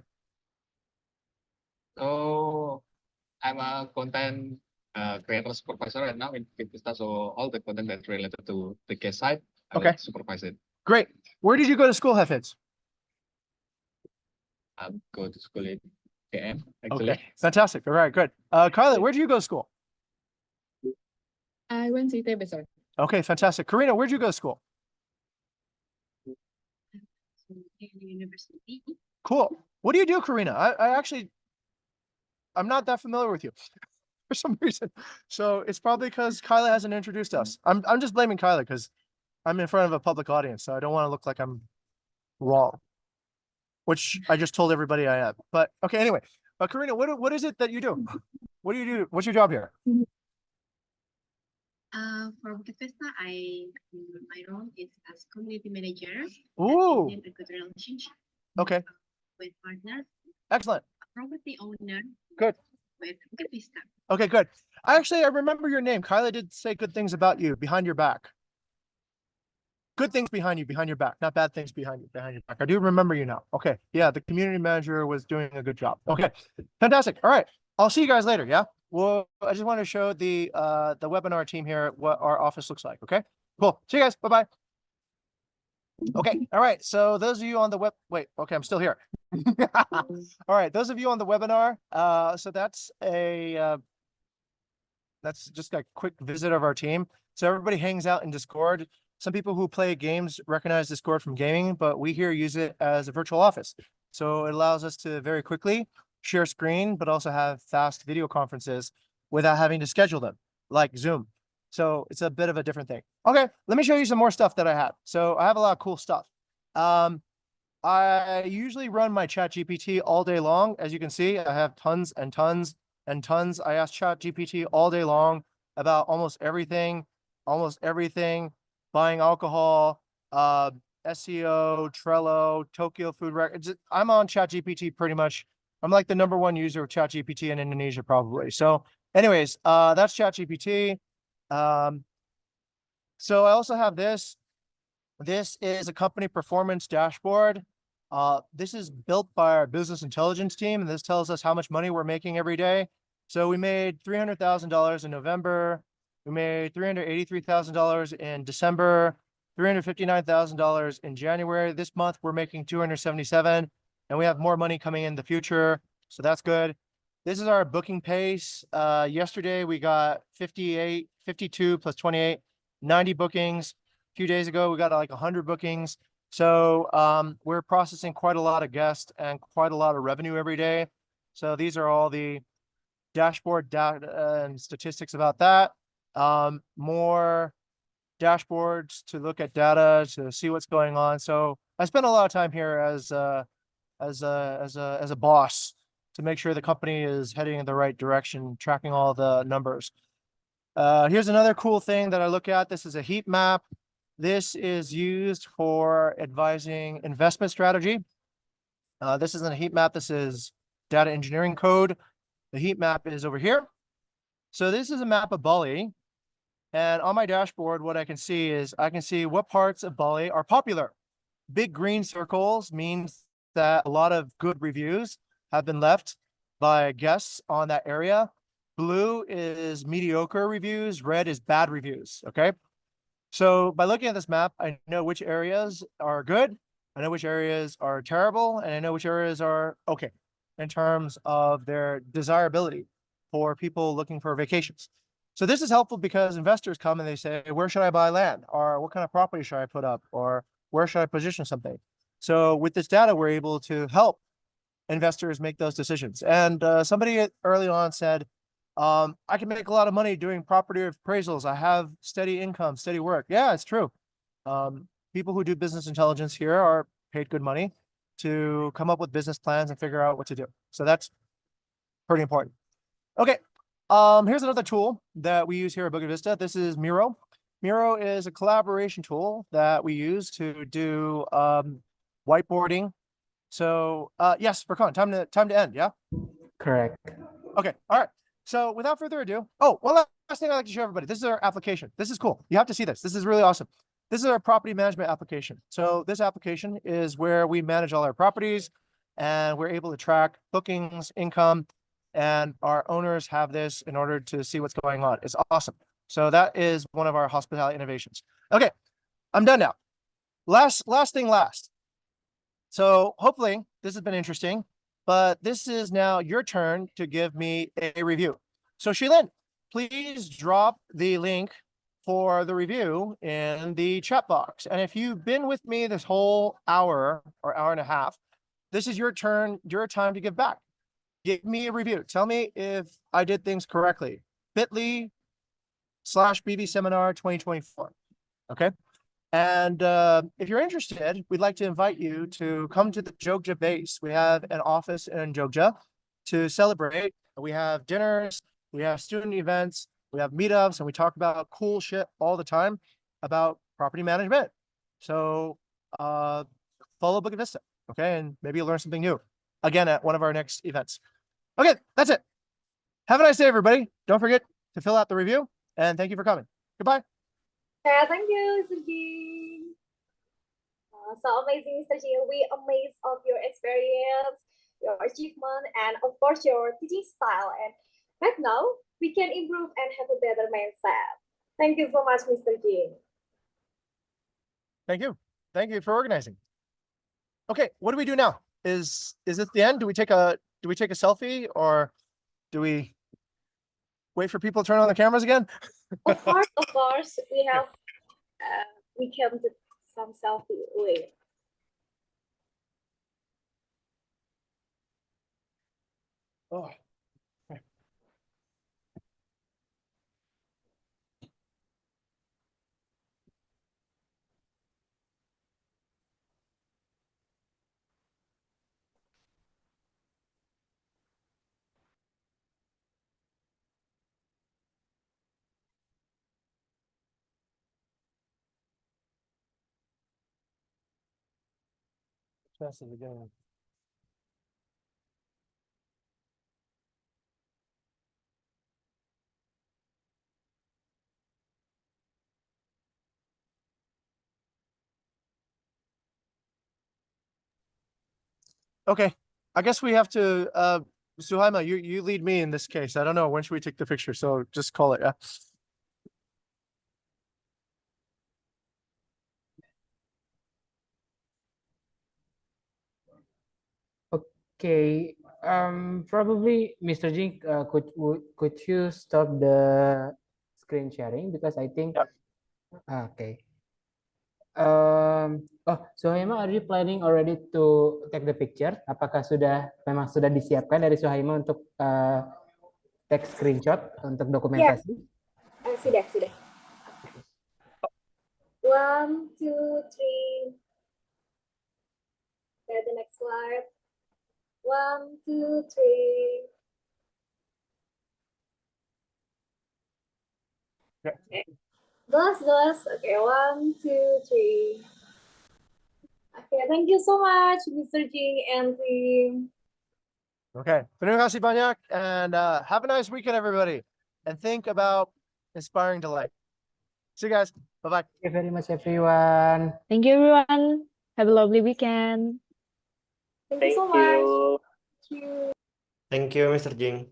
Speaker 16: So I'm a content creator supervisor right now in Vista. So all the content that's related to the case side, I will
Speaker 1: Okay.
Speaker 16: supervise it.
Speaker 1: Great. Where did you go to school, Hafiz?
Speaker 16: I go to school in KM actually.
Speaker 1: Okay, fantastic. All right, good. Kyla, where did you go to school?
Speaker 15: I went to ITB, sir.
Speaker 1: Okay, fantastic. Karina, where'd you go to school?
Speaker 15: University.
Speaker 1: Cool. What do you do, Karina? I'm not that familiar with you for some reason. So it's probably because Kyla hasn't introduced us. I'm just blaming Kyla because I'm in front of a public audience, so I don't want to look like I'm wrong, which I just told everybody I am. But okay, anyway. Karina, what is it that you do? What do you do? What's your job here?
Speaker 17: For Bukit Vista, my role is as community manager.
Speaker 1: Ooh.
Speaker 17: And a good relationship
Speaker 1: Okay,
Speaker 17: with partners,
Speaker 1: excellent.
Speaker 17: a property owner.
Speaker 1: Good.
Speaker 17: With Bukit Vista.
Speaker 1: Okay, good. I remember your name. Kyla did say good things about you behind your back. Good things behind your back, not bad things behind your back. I do remember you now. Okay. Yeah, the community manager was doing a good job. Okay. Fantastic. All right. I'll see you guys later. Yeah. Well, I just want to show the webinar team here what our office looks like. Okay. Cool. See you guys. Bye-bye. Okay. All right. So those of you on the wait, okay, I'm still here. All right. Those of you on the webinar, so that's just a quick visit of our team. So everybody hangs out in Discord. Some people who play games recognize Discord from gaming, but we here use it as a virtual office. So it allows us to very quickly share screen, but also have fast video conferences without having to schedule them, like Zoom. So it's a bit of a different thing. Okay, let me show you some more stuff that I have. So I have a lot of cool stuff. I usually run my ChatGPT all day long. As you can see, I have tons and tons and tons. I ask ChatGPT all day long about almost everything, buying alcohol, SEO, Trello, Tokyo food records. I'm on ChatGPT pretty much. I'm like the #1 user of ChatGPT in Indonesia, probably. So anyways, that's ChatGPT. So I also have this. This is a company performance dashboard. This is built by our business intelligence team, and this tells us how much money we're making every day. So we made $300,000 in November. We made $383,000 in December, $359,000 in January. This month, we're making 277, and we have more money coming in the future. So that's good. This is our booking pace. Yesterday, we got 58, 52 plus 28, 90 bookings. A few days ago, we got like 100 bookings. So we're processing quite a lot of guests and quite a lot of revenue every day. So these are all the dashboard data and statistics about that. More dashboards to look at data to see what's going on. So I spend a lot of time here as a boss to make sure the company is heading in the right direction, tracking all the numbers. Here's another cool thing that I look at. This is a heat map. This is used for advising investment strategy. This isn't a heat map. This is data engineering code. The heat map is over here. So this is a map of Bali. And on my dashboard, what I can see is I can see what parts of Bali are popular. Big green circles means that a lot of good reviews have been left by guests on that area. Blue is mediocre reviews, red is bad reviews, okay? So by looking at this map, I know which areas are good, I know which areas are terrible, and I know which areas are okay in terms of their desirability for people looking for vacations. So this is helpful because investors come and they say, where should I buy land? Or what kind of property should I put up? Or where should I position something? So with this data, we're able to help investors make those decisions. And somebody early on said, I can make a lot of money doing property appraisals. I have steady income, steady work. Yeah, it's true. People who do business intelligence here are paid good money to come up with business plans and figure out what to do. So that's pretty important. Okay, here's another tool that we use here at Bukit Vista. This is Miro. Miro is a collaboration tool that we use to do whiteboarding. So yes, Furkan, time to end, yeah?
Speaker 12: Correct.
Speaker 1: Okay, all right. So without further ado, oh, one last thing I'd like to show everybody. This is our application. This is cool. You have to see this. This is really awesome. This is our property management application. So this application is where we manage all our properties and we're able to track bookings, income, and our owners have this in order to see what's going on. It's awesome. So that is one of our hospitality innovations. Okay, I'm done now. Last thing last. So hopefully this has been interesting, but this is now your turn to give me a review. So Shilin, please drop the link for the review in the chat box. And if you've been with me this whole hour or hour and a half, this is your turn, your time to give back. Give me a review. Tell me if I did things correctly. bit.ly/BV Seminar 2024. Okay. And if you're interested, we'd like to invite you to come to the Jogja base. We have an office in Jogja to celebrate. We have dinners, we have student events, we have meetups, and we talk about cool shit all the time about property management. So follow Bukit Vista, okay? And maybe you'll learn something new again at one of our next events. Okay, that's it. Have a nice day, everybody. Don't forget to fill out the review, and thank you for coming. Goodbye.
Speaker 18: Yeah, thank you, Mr. Jing. So amazing, Mr. Jing. We amazed of your experience, your achievement, and of course your teaching style. And right now, we can improve and have a better mindset. Thank you so much, Mr. Jing.
Speaker 1: Thank you. Thank you for organizing. Okay, what do we do now? Is this the end? Do we take a selfie or do we wait for people to turn on the cameras again?
Speaker 18: Of course, we have we can do some selfie with.
Speaker 1: Oh. Fast as we go. Okay, I guess we have to, Suhaima, you lead me in this case. I don't know, when should we take the picture? So just call it, yeah.
Speaker 12: Okay, probably Mr. Jing, could you stop the screen sharing because I think, okay. Suhaima, are you planning already to take the picture? Apakah memang sudah disiapkan dari Suhaima untuk take screenshot untuk dokumentasi?
Speaker 18: Sudah. 1, 2, 3. Okay, the next slide. 1, 2, 3. Okay. Gelas. Okay, 1, 2, 3. Okay, thank you so much, Mr. Jing and team.
Speaker 1: Okay, terima kasih banyak, and have a nice weekend, everybody. And think about inspiring delight. See you guys. Bye-bye.
Speaker 12: Thank you very much, everyone.
Speaker 14: Thank you, everyone. Have a lovely weekend.
Speaker 18: Thank you so much. Thank you.
Speaker 7: Thank you, Mr. Jing.